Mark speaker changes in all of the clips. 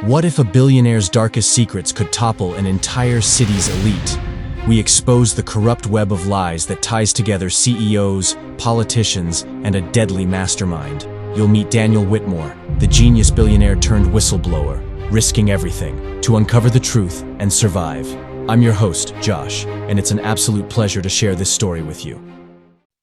Speaker 1: What if a billionaire's darkest secrets could topple an entire city's elite? We expose the corrupt web of lies that ties together CEOs, politicians, and a deadly mastermind. You'll meet Daniel Whitmore, the genius billionaire turned whistleblower, risking everything to uncover the truth and survive. I'm your host, Josh, and it's an absolute pleasure to share this story with you.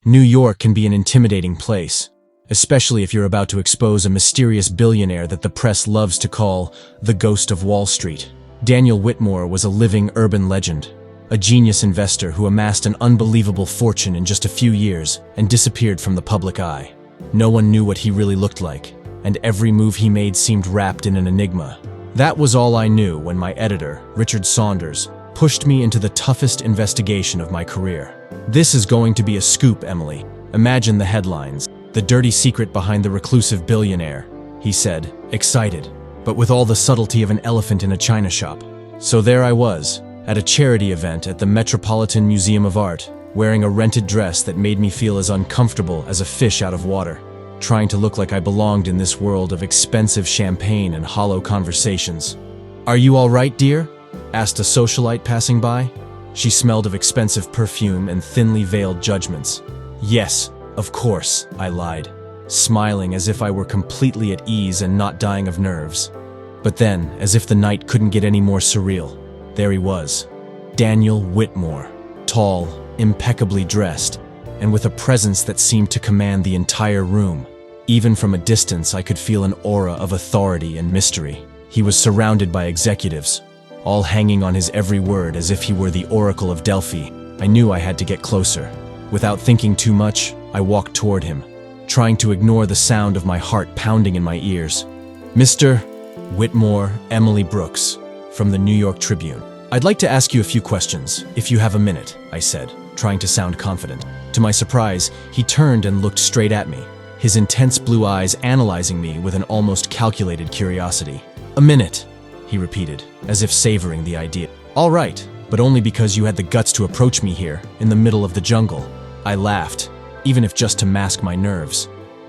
Speaker 1: New York can be an intimidating place, especially if you're about to expose a mysterious billionaire that the press loves to call the Ghost of Wall Street. Daniel Whitmore was a living urban legend, a genius investor who amassed an unbelievable fortune in just a few years and disappeared from the public eye. No one knew what he really looked like, and every move he made seemed wrapped in an enigma. That was all I knew when my editor, Richard Saunders, pushed me into the toughest investigation of my career. This is going to be a scoop, Emily. Imagine the headlines. The dirty secret behind the reclusive billionaire, he said, excited, but with all the subtlety of an elephant in a china shop. So there I was, at a charity event at the Metropolitan Museum of Art, wearing a rented dress that made me feel as uncomfortable as a fish out of water, trying to look like I belonged in this world of expensive champagne and hollow conversations. "Are you all right, dear?" asked a socialite passing by. She smelled of expensive perfume and thinly veiled judgments. "Yes, of course," I lied, smiling as if I were completely at ease and not dying of nerves. But then, as if the night couldn't get any more surreal, there he was, Daniel Whitmore, tall, impeccably dressed, and with a presence that seemed to command the entire room. Even from a distance, I could feel an aura of authority and mystery. He was surrounded by executives, all hanging on his every word as if he were the Oracle of Delphi. I knew I had to get closer. Without thinking too much, I walked toward him, trying to ignore the sound of my heart pounding in my ears. "Mr. Whitmore, Emily Brooks, from the New York Tribune. I'd like to ask you a few questions, if you have a minute," I said, trying to sound confident. To my surprise, he turned and looked straight at me, his intense blue eyes analyzing me with an almost calculated curiosity. "A minute," he repeated, as if savoring the idea. "All right, but only because you had the guts to approach me here, in the middle of the jungle." I laughed, even if just to mask my nerves.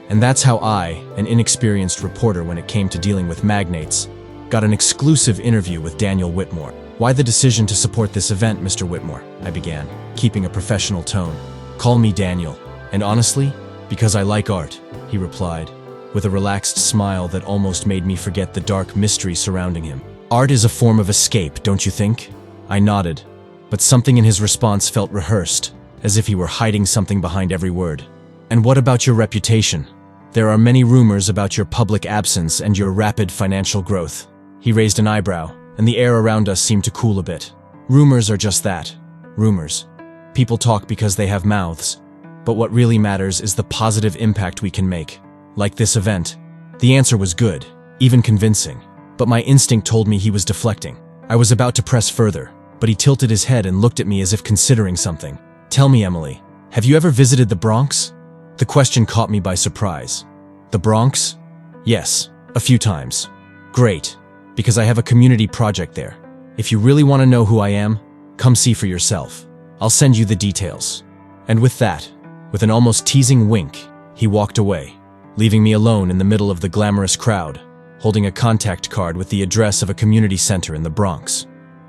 Speaker 1: And that's how I, an inexperienced reporter when it came to dealing with magnates, got an exclusive interview with Daniel Whitmore. "Why the decision to support this event, Mr. Whitmore?" I began, keeping a professional tone. "Call me Daniel, and honestly, because I like art," he replied, with a relaxed smile that almost made me forget the dark mystery surrounding him. "Art is a form of escape, don't you think?" I nodded, but something in his response felt rehearsed, as if he were hiding something behind every word. "And what about your reputation? There are many rumors about your public absence and your rapid financial growth." He raised an eyebrow, and the air around us seemed to cool a bit. "Rumors are just that, rumors. People talk because they have mouths, but what really matters is the positive impact we can make, like this event." The answer was good, even convincing, but my instinct told me he was deflecting. I was about to press further, but he tilted his head and looked at me as if considering something. "Tell me, Emily, have you ever visited the Bronx?" The question caught me by surprise. "The Bronx?" "Yes, a few times." "Great, because I have a community project there. If you really want to know who I am, come see for yourself. I'll send you the details." And with that, with an almost teasing wink, he walked away, leaving me alone in the middle of the glamorous crowd, holding a contact card with the address of a community center in the Bronx.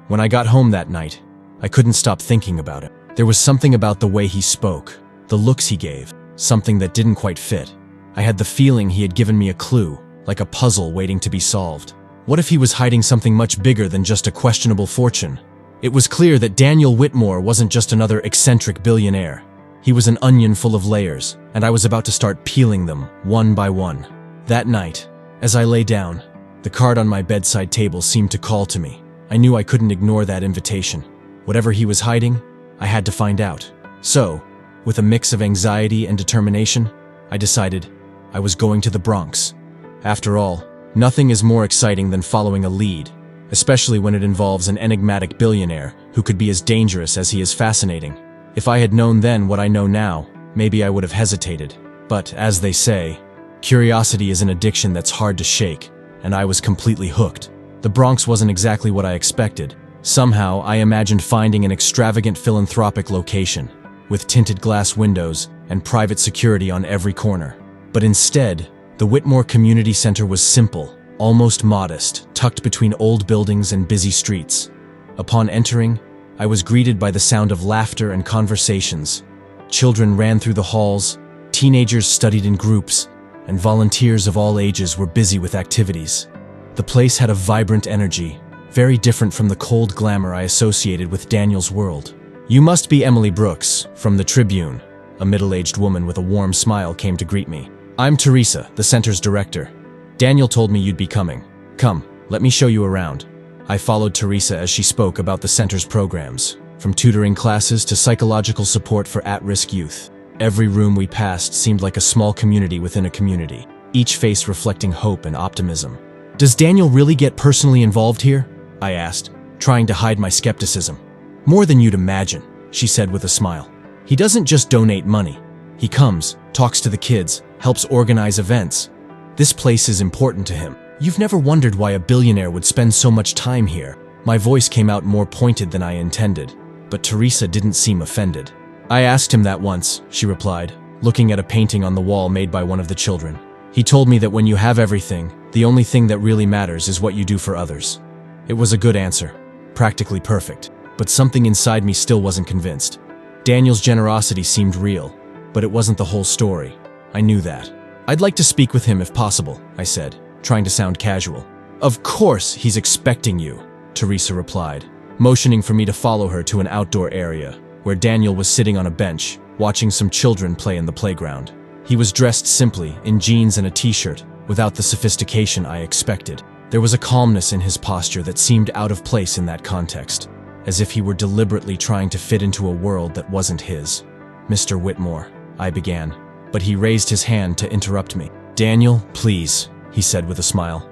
Speaker 1: When I got home that night, I couldn't stop thinking about it. There was something about the way he spoke, the looks he gave, something that didn't quite fit. I had the feeling he had given me a clue, like a puzzle waiting to be solved. What if he was hiding something much bigger than just a questionable fortune? It was clear that Daniel Whitmore wasn't just another eccentric billionaire. He was an onion full of layers, and I was about to start peeling them, one by one. That night, as I lay down, the card on my bedside table seemed to call to me. I knew I couldn't ignore that invitation. Whatever he was hiding, I had to find out. So, with a mix of anxiety and determination, I decided I was going to the Bronx. After all, nothing is more exciting than following a lead, especially when it involves an enigmatic billionaire who could be as dangerous as he is fascinating. If I had known then what I know now, maybe I would have hesitated. But, as they say, curiosity is an addiction that's hard to shake, and I was completely hooked. The Bronx wasn't exactly what I expected. Somehow, I imagined finding an extravagant philanthropic location, with tinted glass windows and private security on every corner. But instead, the Whitmore Community Center was simple, almost modest, tucked between old buildings and busy streets. Upon entering, I was greeted by the sound of laughter and conversations. Children ran through the halls, teenagers studied in groups, and volunteers of all ages were busy with activities. The place had a vibrant energy, very different from the cold glamour I associated with Daniel's world. "You must be Emily Brooks, from the Tribune." A middle-aged woman with a warm smile came to greet me. "I'm Teresa, the center's director. Daniel told me you'd be coming. Come, let me show you around." I followed Teresa as she spoke about the center's programs, from tutoring classes to psychological support for at-risk youth. Every room we passed seemed like a small community within a community, each face reflecting hope and optimism. "Does Daniel really get personally involved here?" I asked, trying to hide my skepticism. "More than you'd imagine," she said with a smile. "He doesn't just donate money. He comes, talks to the kids, helps organize events. This place is important to him. You've never wondered why a billionaire would spend so much time here." My voice came out more pointed than I intended, but Teresa didn't seem offended. "I asked him that once," she replied, looking at a painting on the wall made by one of the children. "He told me that when you have everything, the only thing that really matters is what you do for others." It was a good answer, practically perfect, but something inside me still wasn't convinced. Daniel's generosity seemed real, but it wasn't the whole story. I knew that. "I'd like to speak with him if possible," I said, trying to sound casual. "Of course he's expecting you," Teresa replied, motioning for me to follow her to an outdoor area, where Daniel was sitting on a bench, watching some children play in the playground. He was dressed simply, in jeans and a t-shirt, without the sophistication I expected. There was a calmness in his posture that seemed out of place in that context, as if he were deliberately trying to fit into a world that wasn't his. "Mr. Whitmore," I began, but he raised his hand to interrupt me. "Daniel, please," he said with a smile.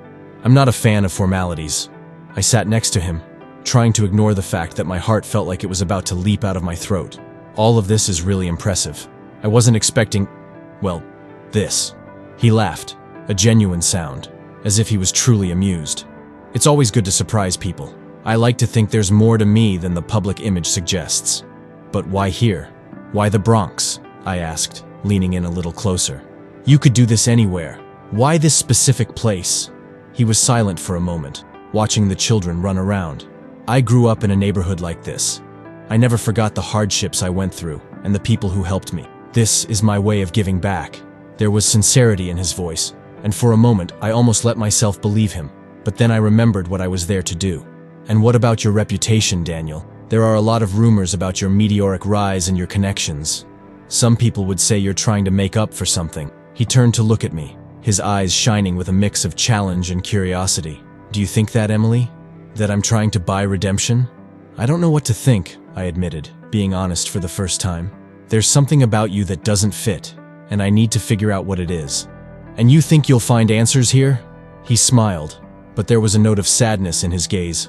Speaker 1: "I'm not a fan of formalities." I sat next to him, trying to ignore the fact that my heart felt like it was about to leap out of my throat. "All of this is really impressive. I wasn't expecting, well, this." He laughed, a genuine sound, as if he was truly amused. "It's always good to surprise people. I like to think there's more to me than the public image suggests." "But why here? Why the Bronx?" I asked, leaning in a little closer. "You could do this anywhere. Why this specific place?" He was silent for a moment, watching the children run around. "I grew up in a neighborhood like this. I never forgot the hardships I went through and the people who helped me. This is my way of giving back." There was sincerity in his voice, and for a moment I almost let myself believe him, but then I remembered what I was there to do. "And what about your reputation, Daniel? There are a lot of rumors about your meteoric rise and your connections. Some people would say you're trying to make up for something." He turned to look at me, his eyes shining with a mix of challenge and curiosity. "Do you think that, Emily? That I'm trying to buy redemption?" "I don't know what to think," I admitted, being honest for the first time. "There's something about you that doesn't fit, and I need to figure out what it is." "And you think you'll find answers here?" He smiled, but there was a note of sadness in his gaze.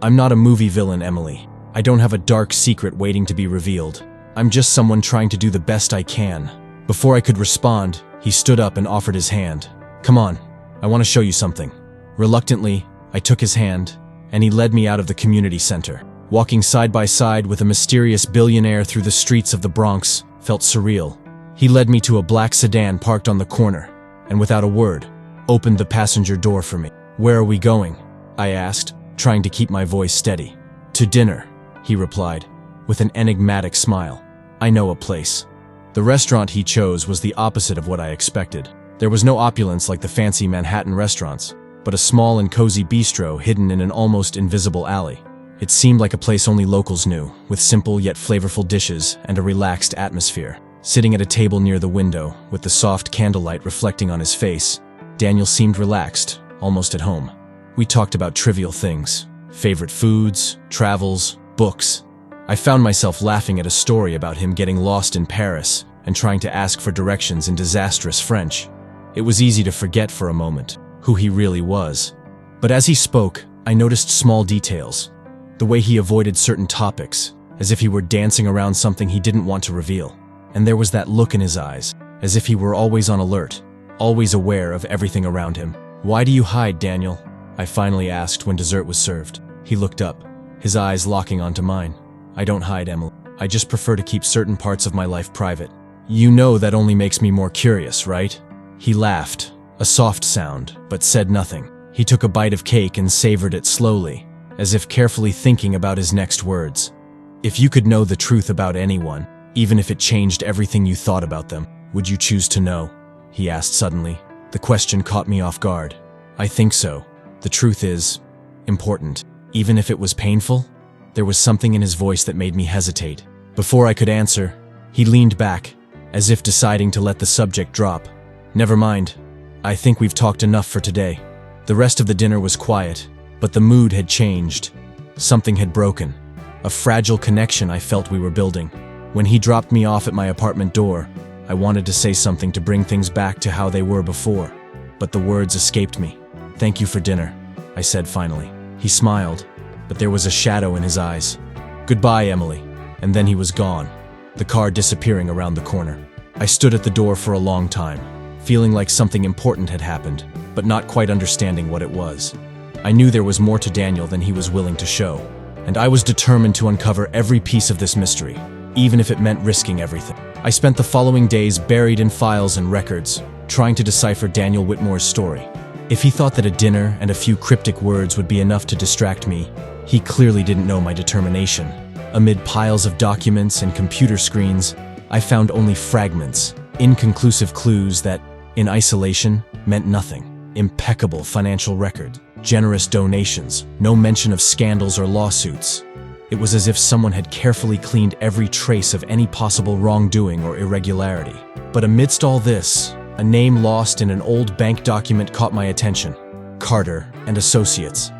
Speaker 1: "I'm not a movie villain, Emily. I don't have a dark secret waiting to be revealed. I'm just someone trying to do the best I can." Before I could respond, he stood up and offered his hand. "Come on, I want to show you something." Reluctantly, I took his hand, and he led me out of the community center. Walking side by side with a mysterious billionaire through the streets of the Bronx felt surreal. He led me to a black sedan parked on the corner, and without a word, opened the passenger door for me. "Where are we going?" I asked, trying to keep my voice steady. "To dinner," he replied, with an enigmatic smile. "I know a place." The restaurant he chose was the opposite of what I expected. There was no opulence like the fancy Manhattan restaurants, but a small and cozy bistro hidden in an almost invisible alley. It seemed like a place only locals knew, with simple yet flavorful dishes and a relaxed atmosphere. Sitting at a table near the window, with the soft candlelight reflecting on his face, Daniel seemed relaxed, almost at home. We talked about trivial things, favorite foods, travels, books. I found myself laughing at a story about him getting lost in Paris and trying to ask for directions in disastrous French. It was easy to forget for a moment who he really was. But as he spoke, I noticed small details. The way he avoided certain topics, as if he were dancing around something he didn't want to reveal. And there was that look in his eyes, as if he were always on alert, always aware of everything around him. "Why do you hide, Daniel?" I finally asked when dessert was served. He looked up, his eyes locking onto mine. "I don't hide, Emily. I just prefer to keep certain parts of my life private." "You know that only makes me more curious, right?" He laughed, a soft sound, but said nothing. He took a bite of cake and savored it slowly, as if carefully thinking about his next words. If you could know the truth about anyone, even if it changed everything you thought about them, would you choose to know? He asked suddenly. The question caught me off guard. I think so. The truth is important. Even if it was painful? There was something in his voice that made me hesitate. Before I could answer, he leaned back, as if deciding to let the subject drop. Never mind. I think we've talked enough for today. The rest of the dinner was quiet, but the mood had changed. Something had broken. A fragile connection I felt we were building. When he dropped me off at my apartment door, I wanted to say something to bring things back to how they were before, but the words escaped me. Thank you for dinner, I said finally. He smiled, but there was a shadow in his eyes. Goodbye, Emily. And then he was gone, the car disappearing around the corner. I stood at the door for a long time, feeling like something important had happened, but not quite understanding what it was. I knew there was more to Daniel than he was willing to show, and I was determined to uncover every piece of this mystery, even if it meant risking everything. I spent the following days buried in files and records, trying to decipher Daniel Whitmore's story. If he thought that a dinner and a few cryptic words would be enough to distract me, he clearly didn't know my determination. Amid piles of documents and computer screens, I found only fragments, inconclusive clues that, in isolation, meant nothing. Impeccable financial record, generous donations, no mention of scandals or lawsuits. It was as if someone had carefully cleaned every trace of any possible wrongdoing or irregularity. But amidst all this, a name lost in an old bank document caught my attention: Carter and Associates.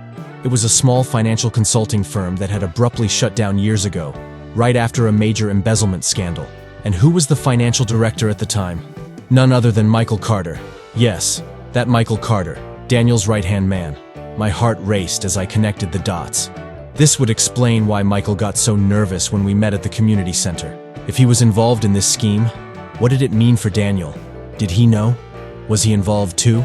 Speaker 1: It was a small financial consulting firm that had abruptly shut down years ago, right after a major embezzlement scandal. And who was the financial director at the time? None other than Michael Carter. Yes, that Michael Carter, Daniel's right-hand man. My heart raced as I connected the dots. This would explain why Michael got so nervous when we met at the community center. If he was involved in this scheme, what did it mean for Daniel? Did he know? Was he involved too?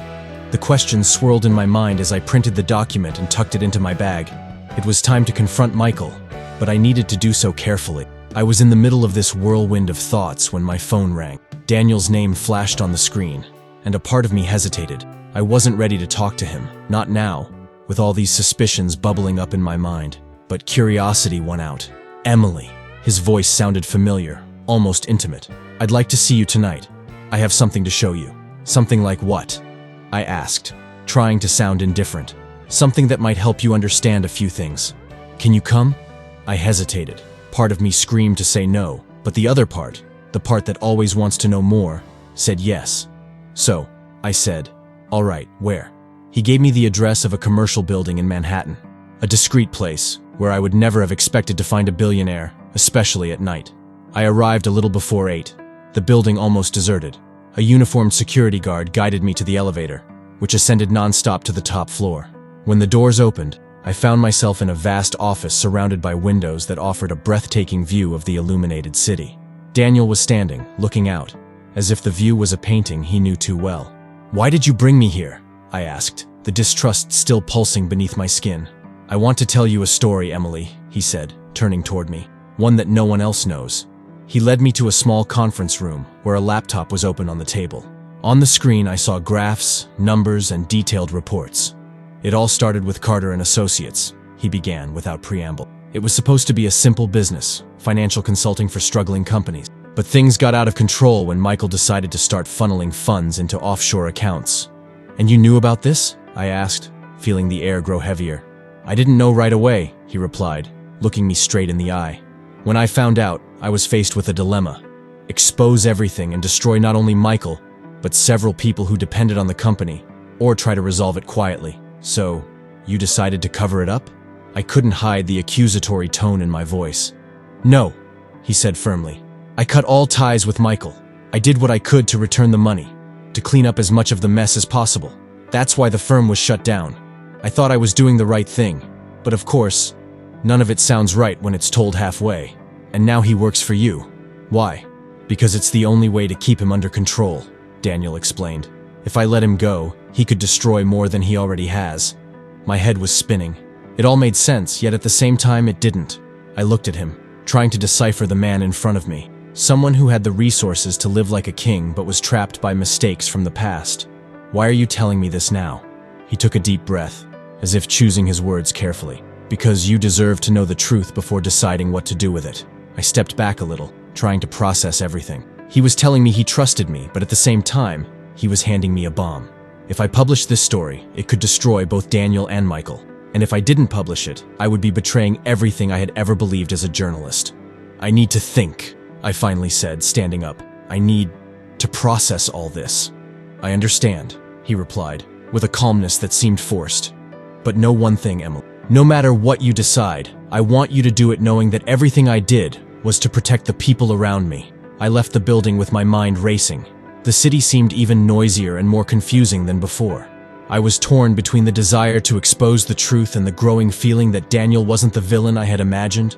Speaker 1: The questions swirled in my mind as I printed the document and tucked it into my bag. It was time to confront Michael, but I needed to do so carefully. I was in the middle of this whirlwind of thoughts when my phone rang. Daniel's name flashed on the screen, and a part of me hesitated. I wasn't ready to talk to him, not now, with all these suspicions bubbling up in my mind. But curiosity won out. Emily. His voice sounded familiar, almost intimate. I'd like to see you tonight. I have something to show you. Something like what? I asked, trying to sound indifferent. Something that might help you understand a few things. Can you come? I hesitated. Part of me screamed to say no, but the other part, the part that always wants to know more, said yes. So, I said, all right, where? He gave me the address of a commercial building in Manhattan, a discreet place where I would never have expected to find a billionaire, especially at night. I arrived a little before 8, the building almost deserted. A uniformed security guard guided me to the elevator, which ascended nonstop to the top floor. When the doors opened, I found myself in a vast office surrounded by windows that offered a breathtaking view of the illuminated city. Daniel was standing, looking out, as if the view was a painting he knew too well. Why did you bring me here? I asked, the distrust still pulsing beneath my skin. I want to tell you a story, Emily, he said, turning toward me, one that no one else knows. He led me to a small conference room where a laptop was open on the table. On the screen, I saw graphs, numbers, and detailed reports. It all started with Carter and Associates, he began without preamble. It was supposed to be a simple business, financial consulting for struggling companies. But things got out of control when Michael decided to start funneling funds into offshore accounts. And you knew about this? I asked, feeling the air grow heavier. I didn't know right away, he replied, looking me straight in the eye. When I found out, I was faced with a dilemma. Expose everything and destroy not only Michael, but several people who depended on the company, or try to resolve it quietly. So, you decided to cover it up? I couldn't hide the accusatory tone in my voice. No, he said firmly. I cut all ties with Michael. I did what I could to return the money, to clean up as much of the mess as possible. That's why the firm was shut down. I thought I was doing the right thing, but of course, none of it sounds right when it's told halfway. And now he works for you. Why? Because it's the only way to keep him under control, Daniel explained. If I let him go, he could destroy more than he already has. My head was spinning. It all made sense, yet at the same time it didn't. I looked at him, trying to decipher the man in front of me. Someone who had the resources to live like a king but was trapped by mistakes from the past. Why are you telling me this now? He took a deep breath, as if choosing his words carefully. Because you deserve to know the truth before deciding what to do with it. I stepped back a little, trying to process everything. He was telling me he trusted me, but at the same time, he was handing me a bomb. If I published this story, it could destroy both Daniel and Michael. And if I didn't publish it, I would be betraying everything I had ever believed as a journalist. I need to think, I finally said, standing up. I need to process all this. I understand, he replied, with a calmness that seemed forced. But know one thing, Emily. No matter what you decide, I want you to do it knowing that everything I did was to protect the people around me. I left the building with my mind racing. The city seemed even noisier and more confusing than before. I was torn between the desire to expose the truth and the growing feeling that Daniel wasn't the villain I had imagined.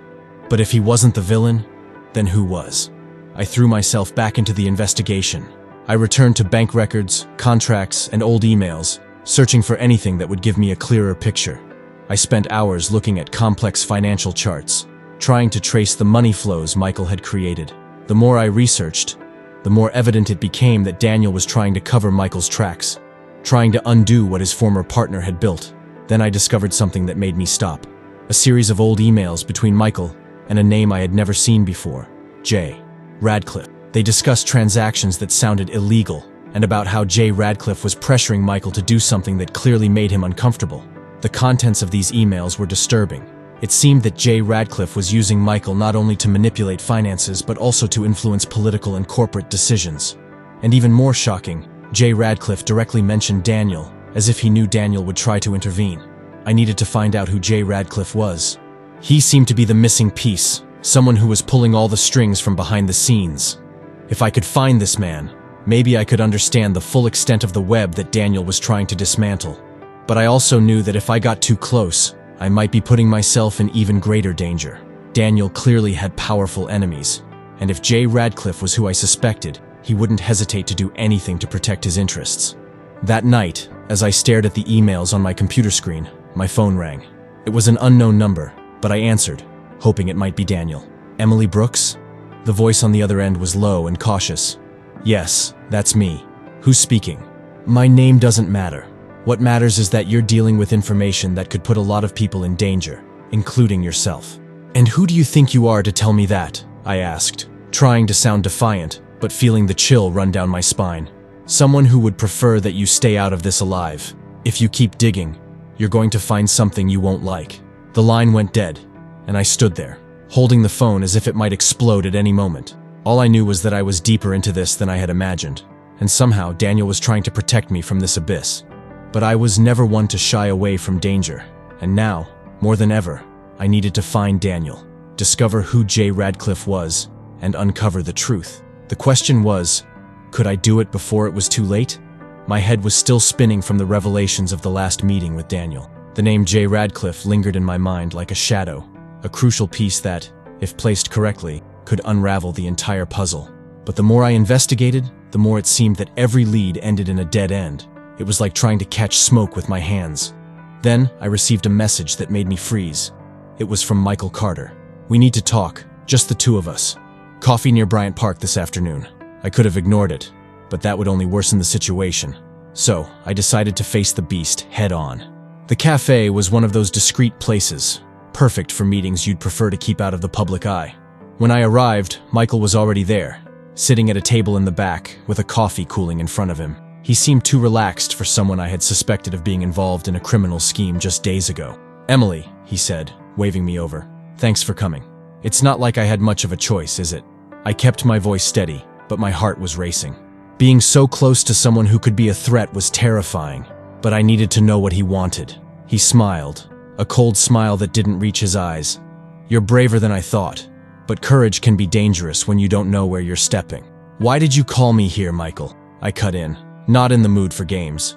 Speaker 1: But if he wasn't the villain, then who was? I threw myself back into the investigation. I returned to bank records, contracts, and old emails, searching for anything that would give me a clearer picture. I spent hours looking at complex financial charts, trying to trace the money flows Michael had created. The more I researched, the more evident it became that Daniel was trying to cover Michael's tracks, trying to undo what his former partner had built. Then I discovered something that made me stop. A series of old emails between Michael and a name I had never seen before, J. Radcliffe. They discussed transactions that sounded illegal and about how J. Radcliffe was pressuring Michael to do something that clearly made him uncomfortable. The contents of these emails were disturbing. It seemed that J. Radcliffe was using Michael not only to manipulate finances but also to influence political and corporate decisions. And even more shocking, J. Radcliffe directly mentioned Daniel, as if he knew Daniel would try to intervene. I needed to find out who J. Radcliffe was. He seemed to be the missing piece, someone who was pulling all the strings from behind the scenes. If I could find this man, maybe I could understand the full extent of the web that Daniel was trying to dismantle. But I also knew that if I got too close, I might be putting myself in even greater danger. Daniel clearly had powerful enemies, and if J. Radcliffe was who I suspected, he wouldn't hesitate to do anything to protect his interests. That night, as I stared at the emails on my computer screen, my phone rang. It was an unknown number, but I answered, hoping it might be Daniel. Emily Brooks? The voice on the other end was low and cautious. Yes, that's me. Who's speaking? My name doesn't matter. What matters is that you're dealing with information that could put a lot of people in danger, including yourself. And who do you think you are to tell me that? I asked, trying to sound defiant, but feeling the chill run down my spine. Someone who would prefer that you stay out of this alive. If you keep digging, you're going to find something you won't like. The line went dead, and I stood there, holding the phone as if it might explode at any moment. All I knew was that I was deeper into this than I had imagined, and somehow Daniel was trying to protect me from this abyss. But I was never one to shy away from danger, and now, more than ever, I needed to find Daniel, discover who J. Radcliffe was, and uncover the truth. The question was, could I do it before it was too late? My head was still spinning from the revelations of the last meeting with Daniel. The name J. Radcliffe lingered in my mind like a shadow, a crucial piece that, if placed correctly, could unravel the entire puzzle. But the more I investigated, the more it seemed that every lead ended in a dead end. It was like trying to catch smoke with my hands. Then, I received a message that made me freeze. It was from Michael Carter. We need to talk, just the two of us. Coffee near Bryant Park this afternoon. I could have ignored it, but that would only worsen the situation. So, I decided to face the beast head on. The cafe was one of those discreet places, perfect for meetings you'd prefer to keep out of the public eye. When I arrived, Michael was already there, sitting at a table in the back, with a coffee cooling in front of him. He seemed too relaxed for someone I had suspected of being involved in a criminal scheme just days ago. Emily, he said, waving me over. Thanks for coming. It's not like I had much of a choice, is it? I kept my voice steady, but my heart was racing. Being so close to someone who could be a threat was terrifying, but I needed to know what he wanted. He smiled, a cold smile that didn't reach his eyes. You're braver than I thought, but courage can be dangerous when you don't know where you're stepping. Why did you call me here, Michael? I cut in. Not in the mood for games.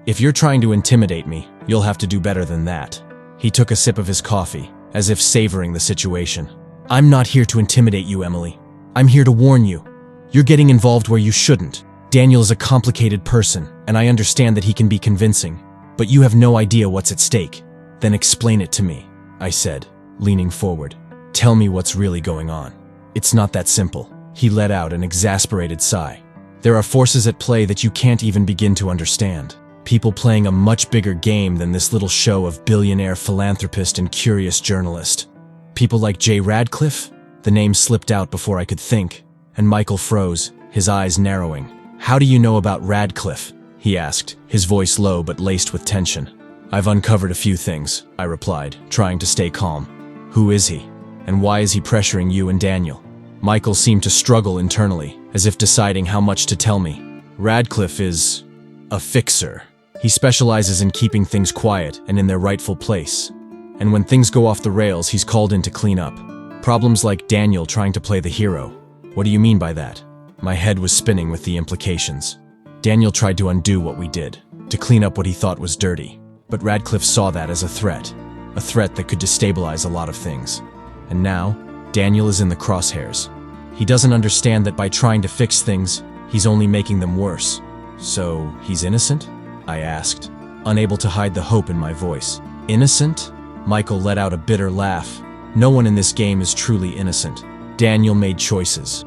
Speaker 1: If you're trying to intimidate me, you'll have to do better than that. He took a sip of his coffee, as if savoring the situation. I'm not here to intimidate you, Emily. I'm here to warn you. You're getting involved where you shouldn't. Daniel is a complicated person, and I understand that he can be convincing, but you have no idea what's at stake. Then explain it to me, I said, leaning forward. Tell me what's really going on. It's not that simple. He let out an exasperated sigh. There are forces at play that you can't even begin to understand. People playing a much bigger game than this little show of billionaire philanthropist and curious journalist. People like J. Radcliffe? The name slipped out before I could think, and Michael froze, his eyes narrowing. "How do you know about Radcliffe?" he asked, his voice low but laced with tension. "I've uncovered a few things," I replied, trying to stay calm. "Who is he? And why is he pressuring you and Daniel?" Michael seemed to struggle internally, as if deciding how much to tell me. "Radcliffe is a fixer. He specializes in keeping things quiet and in their rightful place. And when things go off the rails, he's called in to clean up. Problems like Daniel trying to play the hero. What do you mean by that?" My head was spinning with the implications. Daniel tried to undo what we did, to clean up what he thought was dirty. But Radcliffe saw that as a threat that could destabilize a lot of things. And now, Daniel is in the crosshairs. He doesn't understand that by trying to fix things, he's only making them worse. "So, he's innocent?" I asked, unable to hide the hope in my voice. "Innocent?" Michael let out a bitter laugh. "No one in this game is truly innocent. Daniel made choices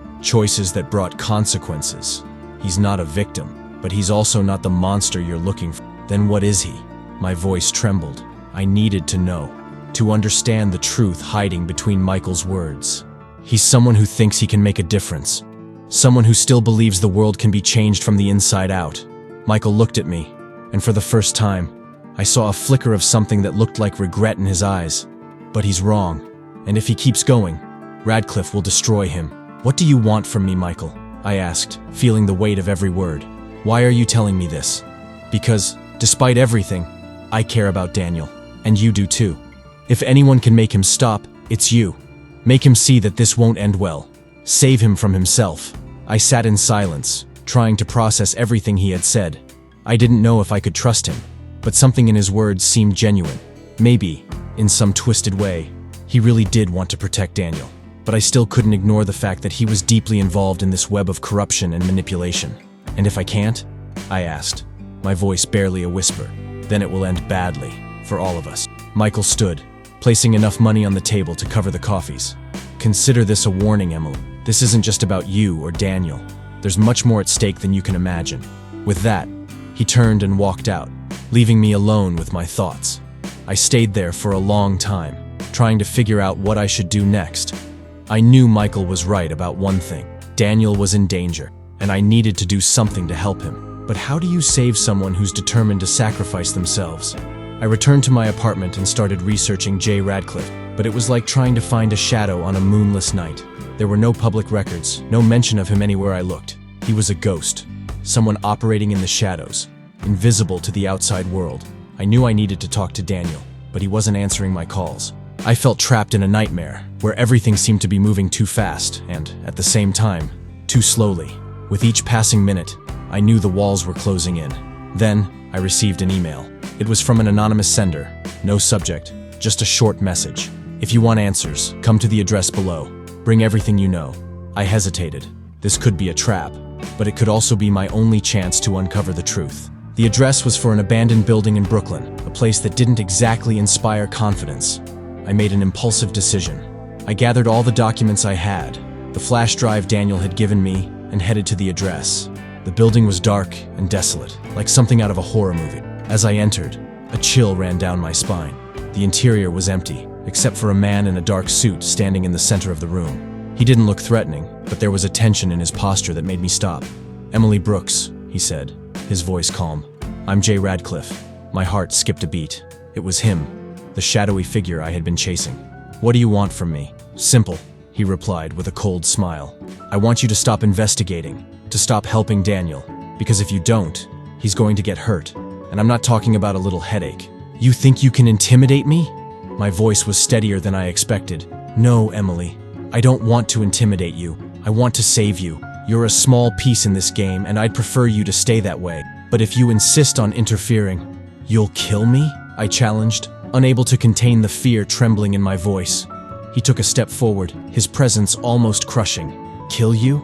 Speaker 1: that brought consequences. He's not a victim, but he's also not the monster you're looking for." "Then what is he?" My voice trembled. I needed to know, to understand the truth hiding between Michael's words. "He's someone who thinks he can make a difference. Someone who still believes the world can be changed from the inside out." Michael looked at me, and for the first time, I saw a flicker of something that looked like regret in his eyes. "But he's wrong, and if he keeps going, Radcliffe will destroy him." "What do you want from me, Michael?" I asked, feeling the weight of every word. "Why are you telling me this?" "Because, despite everything, I care about Daniel, and you do too. If anyone can make him stop, it's you. Make him see that this won't end well. Save him from himself." I sat in silence, trying to process everything he had said. I didn't know if I could trust him, but something in his words seemed genuine. Maybe, in some twisted way, he really did want to protect Daniel. But I still couldn't ignore the fact that he was deeply involved in this web of corruption and manipulation. "And if I can't?" I asked, my voice barely a whisper. "Then it will end badly, for all of us." Michael stood, placing enough money on the table to cover the coffees. "Consider this a warning, Emily. This isn't just about you or Daniel. There's much more at stake than you can imagine." With that, he turned and walked out, leaving me alone with my thoughts. I stayed there for a long time, trying to figure out what I should do next. I knew Michael was right about one thing. Daniel was in danger, and I needed to do something to help him. But how do you save someone who's determined to sacrifice themselves? I returned to my apartment and started researching J. Radcliffe, but it was like trying to find a shadow on a moonless night. There were no public records, no mention of him anywhere I looked. He was a ghost, someone operating in the shadows, invisible to the outside world. I knew I needed to talk to Daniel, but he wasn't answering my calls. I felt trapped in a nightmare, where everything seemed to be moving too fast and, at the same time, too slowly. With each passing minute, I knew the walls were closing in. Then, I received an email. It was from an anonymous sender. No subject, just a short message. "If you want answers, come to the address below. Bring everything you know." I hesitated. This could be a trap, but it could also be my only chance to uncover the truth. The address was for an abandoned building in Brooklyn, a place that didn't exactly inspire confidence. I made an impulsive decision. I gathered all the documents I had, the flash drive Daniel had given me, and headed to the address. The building was dark and desolate, like something out of a horror movie. As I entered, a chill ran down my spine. The interior was empty, except for a man in a dark suit standing in the center of the room. He didn't look threatening, but there was a tension in his posture that made me stop. "Emily Brooks," he said, his voice calm. "I'm J. Radcliffe." My heart skipped a beat. It was him, the shadowy figure I had been chasing. "What do you want from me?" "Simple," he replied with a cold smile. "I want you to stop investigating, to stop helping Daniel, because if you don't, he's going to get hurt. And I'm not talking about a little headache." "You think you can intimidate me?" My voice was steadier than I expected. "No, Emily. I don't want to intimidate you. I want to save you. You're a small piece in this game, and I'd prefer you to stay that way. But if you insist on interfering, you'll kill me?" I challenged, unable to contain the fear trembling in my voice. He took a step forward, his presence almost crushing. "Kill you?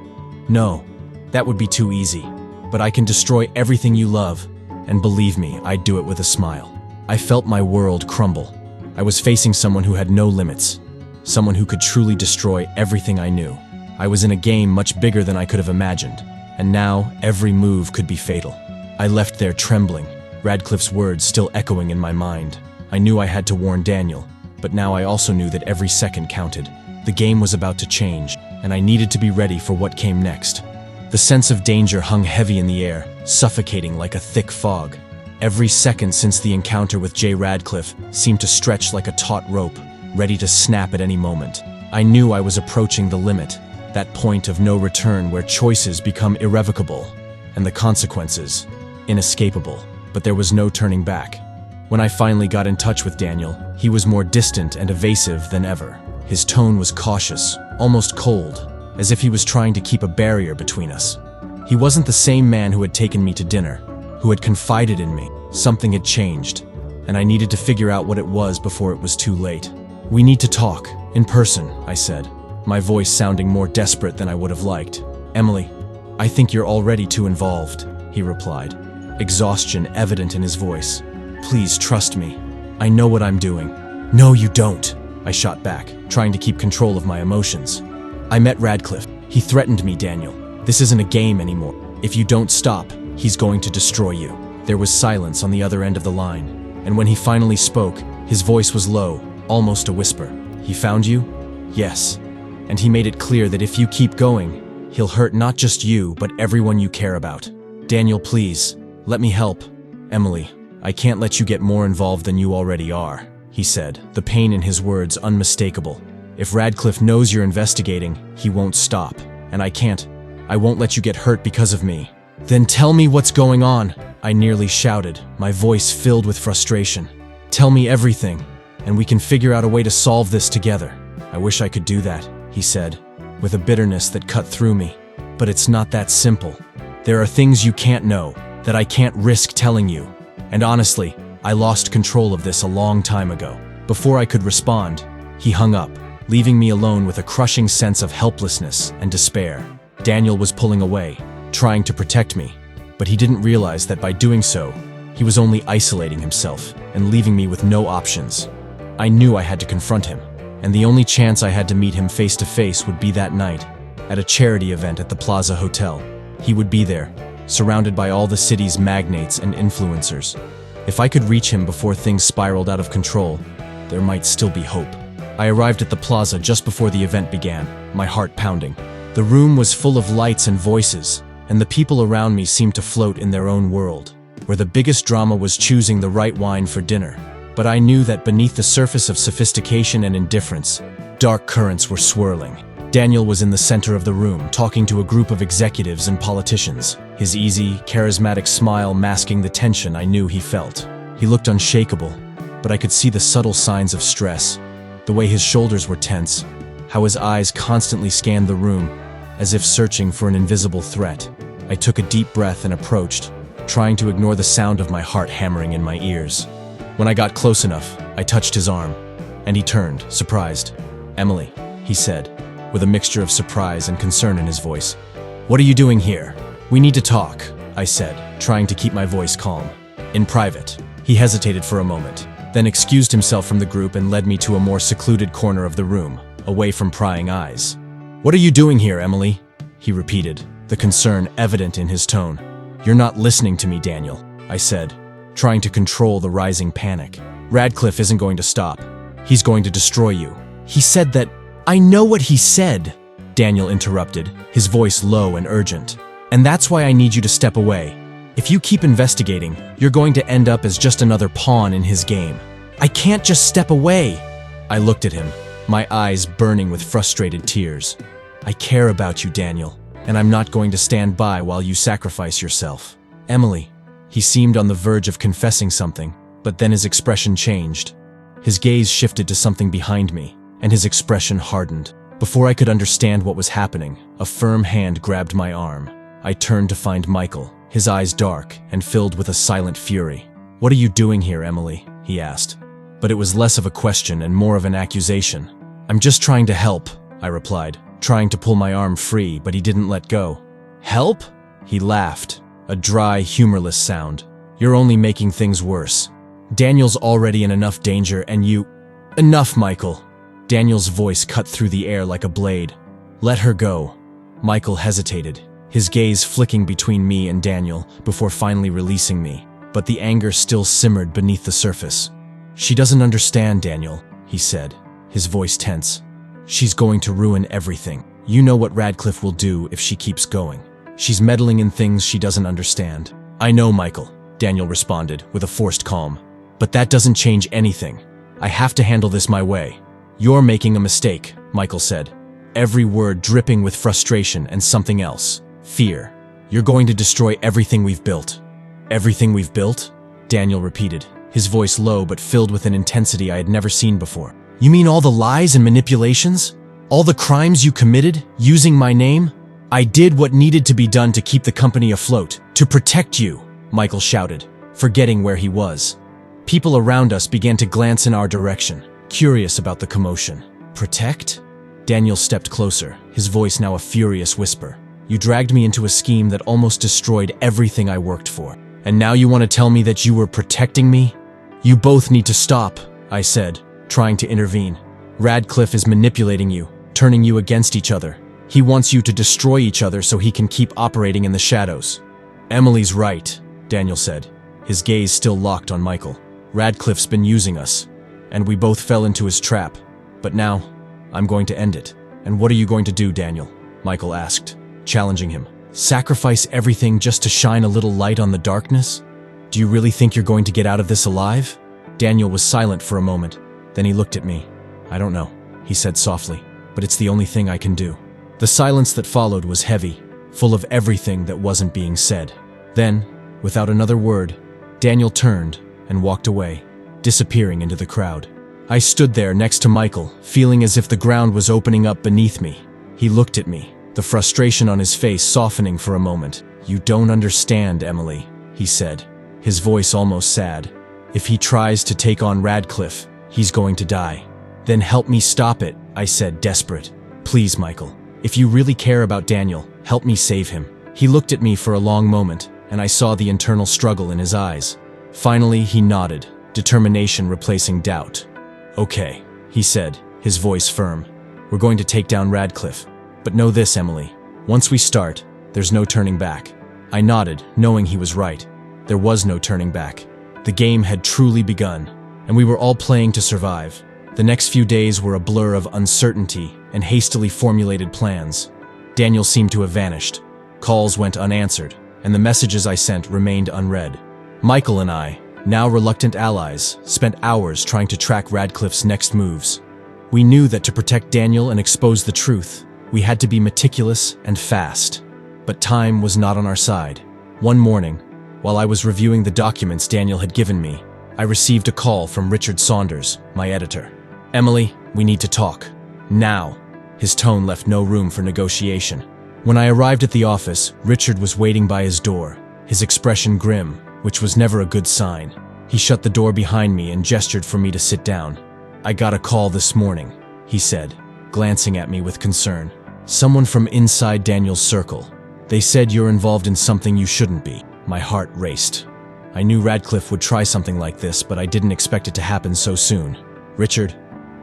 Speaker 1: No, that would be too easy. But I can destroy everything you love, and believe me, I'd do it with a smile." I felt my world crumble. I was facing someone who had no limits, someone who could truly destroy everything I knew. I was in a game much bigger than I could have imagined, and now every move could be fatal. I left there trembling, Radcliffe's words still echoing in my mind. I knew I had to warn Daniel, but now I also knew that every second counted. The game was about to change, and I needed to be ready for what came next. The sense of danger hung heavy in the air, suffocating like a thick fog. Every second since the encounter with J. Radcliffe seemed to stretch like a taut rope, ready to snap at any moment. I knew I was approaching the limit, that point of no return where choices become irrevocable, and the consequences inescapable. But there was no turning back. When I finally got in touch with Daniel, he was more distant and evasive than ever. His tone was cautious, almost cold, as if he was trying to keep a barrier between us. He wasn't the same man who had taken me to dinner, who had confided in me. Something had changed, and I needed to figure out what it was before it was too late. "We need to talk, in person," I said, my voice sounding more desperate than I would have liked. "Emily, I think you're already too involved," he replied, exhaustion evident in his voice. "Please trust me. I know what I'm doing." "No, you don't," I shot back, trying to keep control of my emotions. "I met Radcliffe. He threatened me, Daniel. This isn't a game anymore. If you don't stop, he's going to destroy you." There was silence on the other end of the line, and when he finally spoke, his voice was low, almost a whisper. "He found you?" "Yes. And he made it clear that if you keep going, he'll hurt not just you, but everyone you care about." "Daniel, please, let me help." "Emily, I can't let you get more involved than you already are," he said, the pain in his words unmistakable. "If Radcliffe knows you're investigating, he won't stop. And I won't let you get hurt because of me." "Then tell me what's going on," I nearly shouted, my voice filled with frustration. "Tell me everything, and we can figure out a way to solve this together." "I wish I could do that," he said, with a bitterness that cut through me. "But it's not that simple. There are things you can't know, that I can't risk telling you. And honestly, I lost control of this a long time ago." Before I could respond, he hung up, leaving me alone with a crushing sense of helplessness and despair. Daniel was pulling away, trying to protect me, but he didn't realize that by doing so, he was only isolating himself and leaving me with no options. I knew I had to confront him, and the only chance I had to meet him face to face would be that night, at a charity event at the Plaza Hotel. He would be there, surrounded by all the city's magnates and influencers. If I could reach him before things spiraled out of control, there might still be hope. I arrived at the plaza just before the event began, my heart pounding. The room was full of lights and voices, and the people around me seemed to float in their own world, where the biggest drama was choosing the right wine for dinner. But I knew that beneath the surface of sophistication and indifference, dark currents were swirling. Daniel was in the center of the room, talking to a group of executives and politicians, his easy, charismatic smile masking the tension I knew he felt. He looked unshakable, but I could see the subtle signs of stress, the way his shoulders were tense, how his eyes constantly scanned the room, as if searching for an invisible threat. I took a deep breath and approached, trying to ignore the sound of my heart hammering in my ears. When I got close enough, I touched his arm, and he turned, surprised. "Emily," he said, with a mixture of surprise and concern in his voice. "What are you doing here?" "We need to talk," I said, trying to keep my voice calm. "In private." He hesitated for a moment, then excused himself from the group and led me to a more secluded corner of the room, away from prying eyes. "What are you doing here, Emily?" he repeated, the concern evident in his tone. "You're not listening to me, Daniel," I said, trying to control the rising panic. "Radcliffe isn't going to stop. He's going to destroy you." "He said that—" "I know what he said," Daniel interrupted, his voice low and urgent. "And that's why I need you to step away. If you keep investigating, you're going to end up as just another pawn in his game." "I can't just step away." I looked at him, my eyes burning with frustrated tears. "I care about you, Daniel, and I'm not going to stand by while you sacrifice yourself." "Emily," he seemed on the verge of confessing something, but then his expression changed. His gaze shifted to something behind me, and his expression hardened. Before I could understand what was happening, a firm hand grabbed my arm. I turned to find Michael, his eyes dark and filled with a silent fury. "What are you doing here, Emily?" he asked. But it was less of a question and more of an accusation. "I'm just trying to help," I replied, trying to pull my arm free, but he didn't let go. "Help?" He laughed, a dry, humorless sound. "You're only making things worse. Daniel's already in enough danger and you—" "Enough, Michael." Daniel's voice cut through the air like a blade. "Let her go." Michael hesitated, his gaze flicking between me and Daniel before finally releasing me. but the anger still simmered beneath the surface. "She doesn't understand, Daniel," he said, his voice tense. "She's going to ruin everything. You know what Radcliffe will do if she keeps going. She's meddling in things she doesn't understand." "I know, Michael," Daniel responded with a forced calm. "But that doesn't change anything. I have to handle this my way." "You're making a mistake," Michael said, every word dripping with frustration and something else, fear. "You're going to destroy everything we've built." "Everything we've built?" Daniel repeated, his voice low but filled with an intensity I had never seen before. "You mean all the lies and manipulations? All the crimes you committed, using my name?" "I did what needed to be done to keep the company afloat, to protect you," Michael shouted, forgetting where he was. People around us began to glance in our direction, curious about the commotion. "Protect?" Daniel stepped closer, his voice now a furious whisper. "You dragged me into a scheme that almost destroyed everything I worked for. And now you want to tell me that you were protecting me?" "You both need to stop," I said, trying to intervene. "Radcliffe is manipulating you, turning you against each other. He wants you to destroy each other so he can keep operating in the shadows." "Emily's right," Daniel said, his gaze still locked on Michael. "Radcliffe's been using us, and we both fell into his trap. But now, I'm going to end it." "And what are you going to do, Daniel?" Michael asked, challenging him. "Sacrifice everything just to shine a little light on the darkness? Do you really think you're going to get out of this alive?" Daniel was silent for a moment. Then he looked at me. "I don't know," he said softly, "but it's the only thing I can do." The silence that followed was heavy, full of everything that wasn't being said. Then, without another word, Daniel turned and walked away, disappearing into the crowd. I stood there next to Michael, feeling as if the ground was opening up beneath me. He looked at me, the frustration on his face softening for a moment. "You don't understand, Emily," he said, his voice almost sad. "If he tries to take on Radcliffe, he's going to die." "Then help me stop it," I said, desperate. "Please, Michael. If you really care about Daniel, help me save him." He looked at me for a long moment, and I saw the internal struggle in his eyes. Finally, he nodded, determination replacing doubt. "Okay," he said, his voice firm. "We're going to take down Radcliffe. But know this, Emily. Once we start, there's no turning back." I nodded, knowing he was right. There was no turning back. The game had truly begun, and we were all playing to survive. The next few days were a blur of uncertainty and hastily formulated plans. Daniel seemed to have vanished. Calls went unanswered, and the messages I sent remained unread. Michael and I, now reluctant allies, spent hours trying to track Radcliffe's next moves. We knew that to protect Daniel and expose the truth, we had to be meticulous and fast. But time was not on our side. One morning, while I was reviewing the documents Daniel had given me, I received a call from Richard Saunders, my editor. "Emily, we need to talk. Now." His tone left no room for negotiation. When I arrived at the office, Richard was waiting by his door, his expression grim, which was never a good sign. He shut the door behind me and gestured for me to sit down. "I got a call this morning," he said, glancing at me with concern. "Someone from inside Daniel's circle. They said you're involved in something you shouldn't be." My heart raced. I knew Radcliffe would try something like this, but I didn't expect it to happen so soon. "Richard,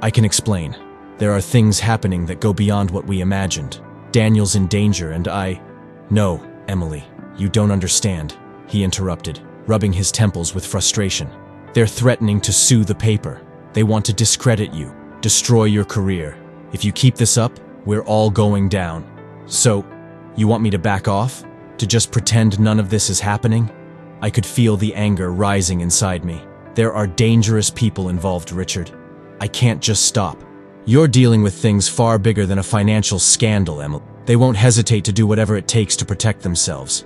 Speaker 1: I can explain. There are things happening that go beyond what we imagined. Daniel's in danger and I—" "No, Emily, you don't understand," he interrupted, rubbing his temples with frustration. "They're threatening to sue the paper. They want to discredit you, destroy your career. If you keep this up, we're all going down." "So, you want me to back off? To just pretend none of this is happening?" I could feel the anger rising inside me. "There are dangerous people involved, Richard. I can't just stop. You're dealing with things far bigger than a financial scandal, Emily. They won't hesitate to do whatever it takes to protect themselves.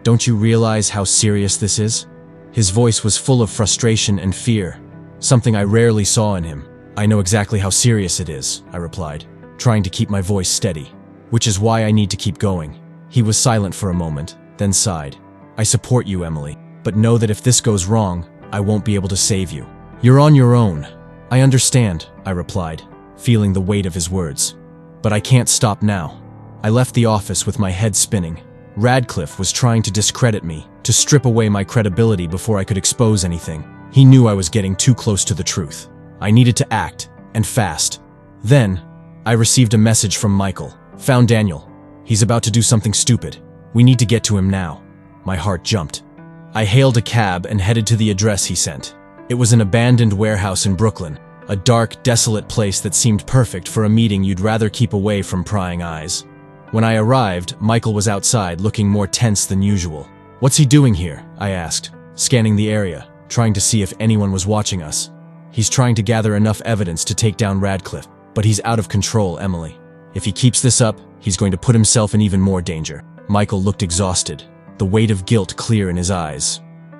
Speaker 1: Don't you realize how serious this is?" His voice was full of frustration and fear, something I rarely saw in him. "I know exactly how serious it is," I replied, trying to keep my voice steady. "Which is why I need to keep going." He was silent for a moment, then sighed. "I support you, Emily, but know that if this goes wrong, I won't be able to save you. You're on your own." "I understand," I replied, feeling the weight of his words. "But I can't stop now." I left the office with my head spinning. Radcliffe was trying to discredit me, to strip away my credibility before I could expose anything. He knew I was getting too close to the truth. I needed to act, and fast. Then, I received a message from Michael. "Found Daniel. He's about to do something stupid. We need to get to him now." My heart jumped. I hailed a cab and headed to the address he sent. It was an abandoned warehouse in Brooklyn, a dark, desolate place that seemed perfect for a meeting you'd rather keep away from prying eyes. When I arrived, Michael was outside, looking more tense than usual. "What's he doing here?" I asked, scanning the area, trying to see if anyone was watching us. "He's trying to gather enough evidence to take down Radcliffe, but he's out of control, Emily. If he keeps this up, he's going to put himself in even more danger." Michael looked exhausted, the weight of guilt clear in his eyes.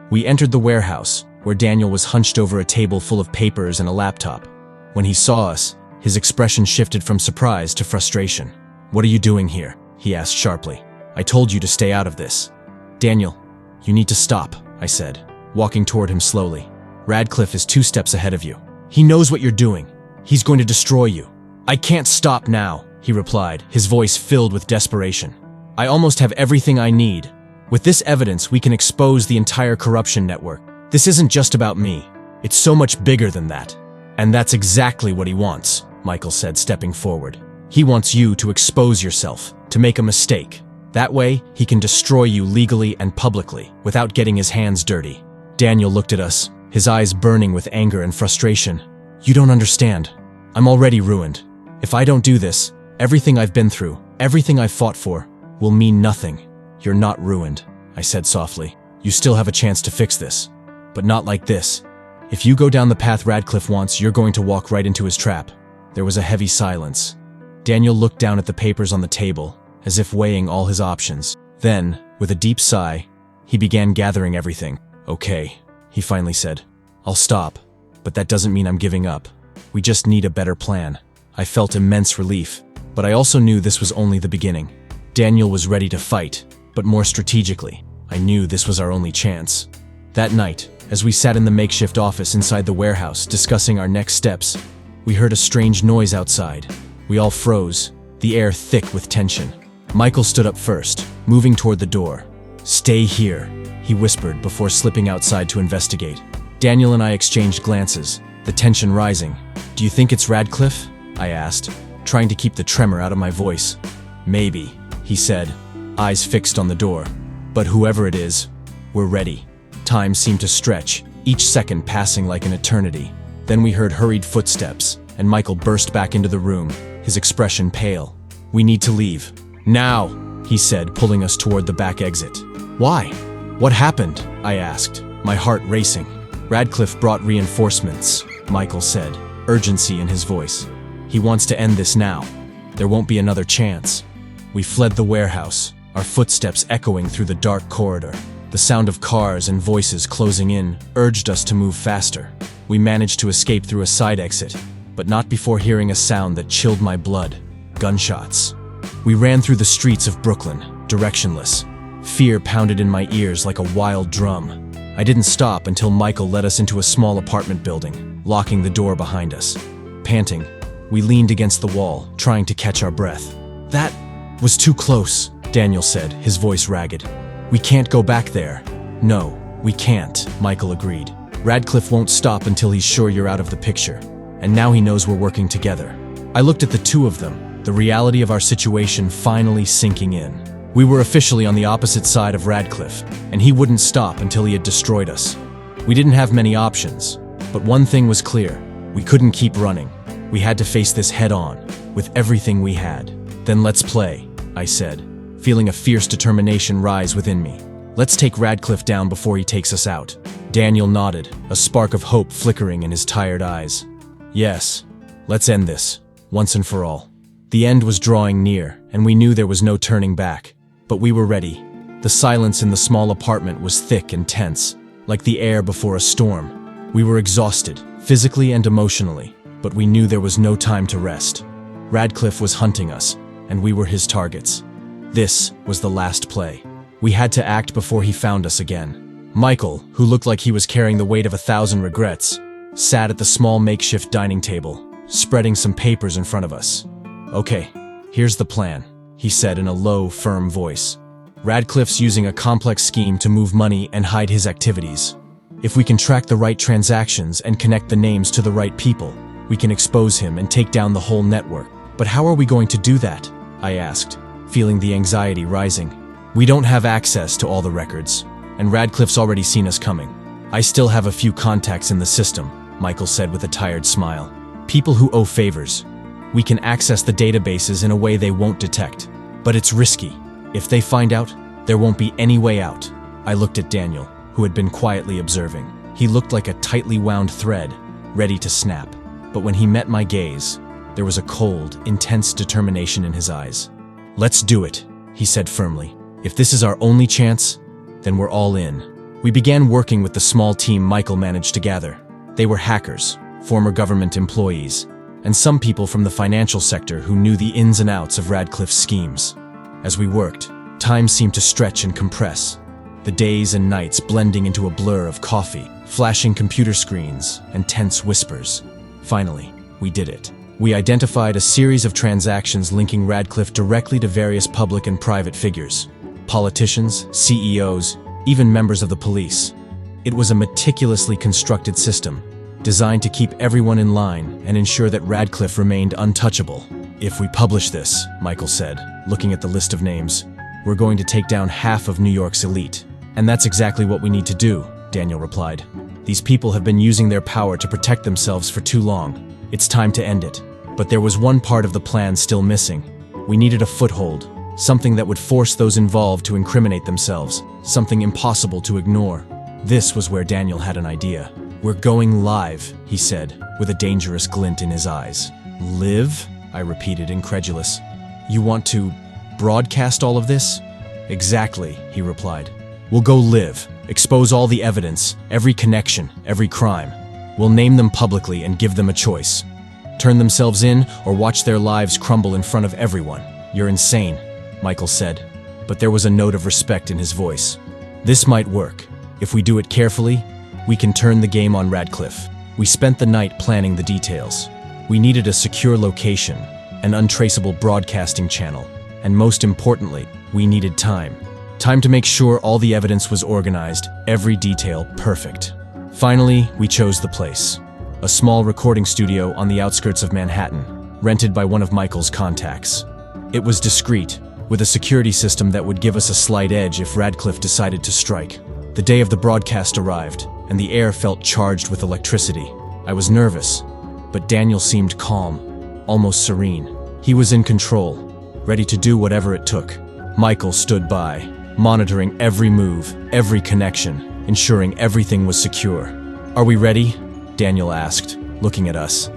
Speaker 1: We entered the warehouse, where Daniel was hunched over a table full of papers and a laptop. When he saw us, his expression shifted from surprise to frustration. "What are you doing here?" he asked sharply. "I told you to stay out of this." "Daniel, you need to stop," I said, walking toward him slowly. "Radcliffe is 2 steps ahead of you. He knows what you're doing. He's going to destroy you." "I can't stop now," he replied, his voice filled with desperation. "I almost have everything I need. With this evidence, we can expose the entire corruption network. This isn't just about me. It's so much bigger than that." "And that's exactly what he wants," Michael said, stepping forward. "He wants you to expose yourself, to make a mistake. That way, he can destroy you legally and publicly, without getting his hands dirty." Daniel looked at us, his eyes burning with anger and frustration. "You don't understand. I'm already ruined. If I don't do this, everything I've been through, everything I've fought for, will mean nothing." "You're not ruined," I said softly. "You still have a chance to fix this. But not like this. If you go down the path Radcliffe wants, you're going to walk right into his trap." There was a heavy silence. Daniel looked down at the papers on the table, as if weighing all his options. Then, with a deep sigh, he began gathering everything. "Okay," he finally said. "I'll stop, but that doesn't mean I'm giving up. We just need a better plan." I felt immense relief, but I also knew this was only the beginning. Daniel was ready to fight, but more strategically. I knew this was our only chance. That night, as we sat in the makeshift office inside the warehouse discussing our next steps, we heard a strange noise outside. We all froze, the air thick with tension. Michael stood up first, moving toward the door. "Stay here," he whispered before slipping outside to investigate. Daniel and I exchanged glances, the tension rising. "Do you think it's Radcliffe?" I asked, trying to keep the tremor out of my voice. "Maybe," he said, eyes fixed on the door. "But whoever it is, we're ready." Time seemed to stretch, each second passing like an eternity. Then we heard hurried footsteps, and Michael burst back into the room, his expression pale. "We need to leave. Now," he said, pulling us toward the back exit. "Why? What happened?" I asked, my heart racing. "Radcliffe brought reinforcements," Michael said, urgency in his voice. "He wants to end this now. There won't be another chance." We fled the warehouse, our footsteps echoing through the dark corridor. The sound of cars and voices closing in urged us to move faster. We managed to escape through a side exit, but not before hearing a sound that chilled my blood. Gunshots. We ran through the streets of Brooklyn, directionless. Fear pounded in my ears like a wild drum. I didn't stop until Michael led us into a small apartment building, locking the door behind us. Panting, we leaned against the wall, trying to catch our breath. "That was too close," Daniel said, his voice ragged. "We can't go back there." "No, we can't," Michael agreed. "Radcliffe won't stop until he's sure you're out of the picture. And now he knows we're working together." I looked at the two of them, the reality of our situation finally sinking in. We were officially on the opposite side of Radcliffe, and he wouldn't stop until he had destroyed us. We didn't have many options, but one thing was clear. We couldn't keep running. We had to face this head-on, with everything we had. "Then let's play," I said, feeling a fierce determination rise within me. "Let's take Radcliffe down before he takes us out." Daniel nodded, a spark of hope flickering in his tired eyes. "Yes, let's end this, once and for all." The end was drawing near, and we knew there was no turning back. But we were ready. The silence in the small apartment was thick and tense, like the air before a storm. We were exhausted, physically and emotionally, but we knew there was no time to rest. Radcliffe was hunting us, and we were his targets. This was the last play. We had to act before he found us again. Michael, who looked like he was carrying the weight of 1,000 regrets, sat at the small makeshift dining table, spreading some papers in front of us. "Okay, here's the plan," he said in a low, firm voice. "Radcliffe's using a complex scheme to move money and hide his activities. If we can track the right transactions and connect the names to the right people, we can expose him and take down the whole network. But how are we going to do that?" I asked, feeling the anxiety rising. "We don't have access to all the records. and Radcliffe's already seen us coming. I still have a few contacts in the system, Michael said with a tired smile. People who owe favors. We can access the databases in a way they won't detect. But it's risky. If they find out, there won't be any way out. I looked at Daniel, who had been quietly observing. He looked like a tightly wound thread, ready to snap. But when he met my gaze, there was a cold, intense determination in his eyes. "Let's do it," he said firmly. "If this is our only chance, then we're all in." We began working with the small team Michael managed to gather. They were hackers, former government employees, and some people from the financial sector who knew the ins and outs of Radcliffe's schemes. As we worked, time seemed to stretch and compress, the days and nights blending into a blur of coffee, flashing computer screens, and tense whispers. Finally, we did it. We identified a series of transactions linking Radcliffe directly to various public and private figures, politicians, CEOs, even members of the police. It was a meticulously constructed system, designed to keep everyone in line and ensure that Radcliffe remained untouchable. "If we publish this," Michael said, looking at the list of names, "we're going to take down half of New York's elite." "And that's exactly what we need to do," Daniel replied. "These people have been using their power to protect themselves for too long. It's time to end it." But there was one part of the plan still missing. We needed a foothold, something that would force those involved to incriminate themselves, something impossible to ignore. This was where Daniel had an idea. "We're going live," he said, with a dangerous glint in his eyes. "Live?" I repeated, incredulous. "You want to broadcast all of this?" "Exactly," he replied. "We'll go live, expose all the evidence, every connection, every crime. We'll name them publicly and give them a choice. Turn themselves in or watch their lives crumble in front of everyone." "You're insane," Michael said, but there was a note of respect in his voice. "This might work. If we do it carefully, we can turn the game on Radcliffe." We spent the night planning the details. We needed a secure location, an untraceable broadcasting channel, and most importantly, we needed time. Time to make sure all the evidence was organized, every detail perfect. Finally, we chose the place. A small recording studio on the outskirts of Manhattan, rented by one of Michael's contacts. It was discreet, with a security system that would give us a slight edge if Radcliffe decided to strike. The day of the broadcast arrived, and the air felt charged with electricity. I was nervous, but Daniel seemed calm, almost serene. He was in control, ready to do whatever it took. Michael stood by, monitoring every move, every connection, ensuring everything was secure. "Are we ready?" Daniel asked, looking at us.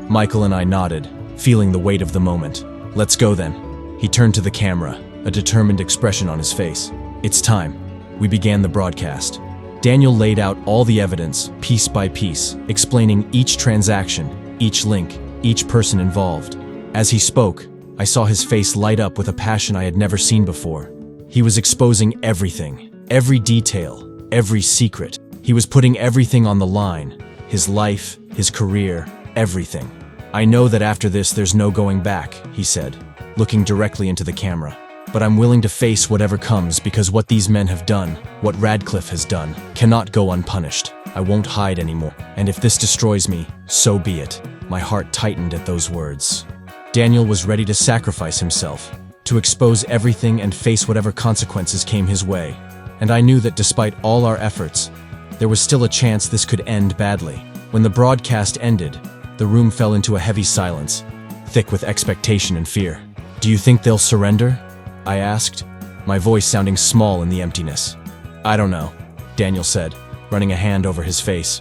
Speaker 1: Michael and I nodded, feeling the weight of the moment. "Let's go then." He turned to the camera, a determined expression on his face. "It's time." We began the broadcast. Daniel laid out all the evidence, piece by piece, explaining each transaction, each link, each person involved. As he spoke, I saw his face light up with a passion I had never seen before. He was exposing everything, every detail, every secret. He was putting everything on the line. His life, his career, everything. "I know that after this there's no going back," he said, looking directly into the camera. "But I'm willing to face whatever comes because what these men have done, what Radcliffe has done, cannot go unpunished. I won't hide anymore. And if this destroys me, so be it." My heart tightened at those words. Daniel was ready to sacrifice himself, to expose everything and face whatever consequences came his way. And I knew that despite all our efforts, there was still a chance this could end badly. When the broadcast ended, the room fell into a heavy silence, thick with expectation and fear. "Do you think they'll surrender?" I asked, my voice sounding small in the emptiness. "I don't know," Daniel said, running a hand over his face.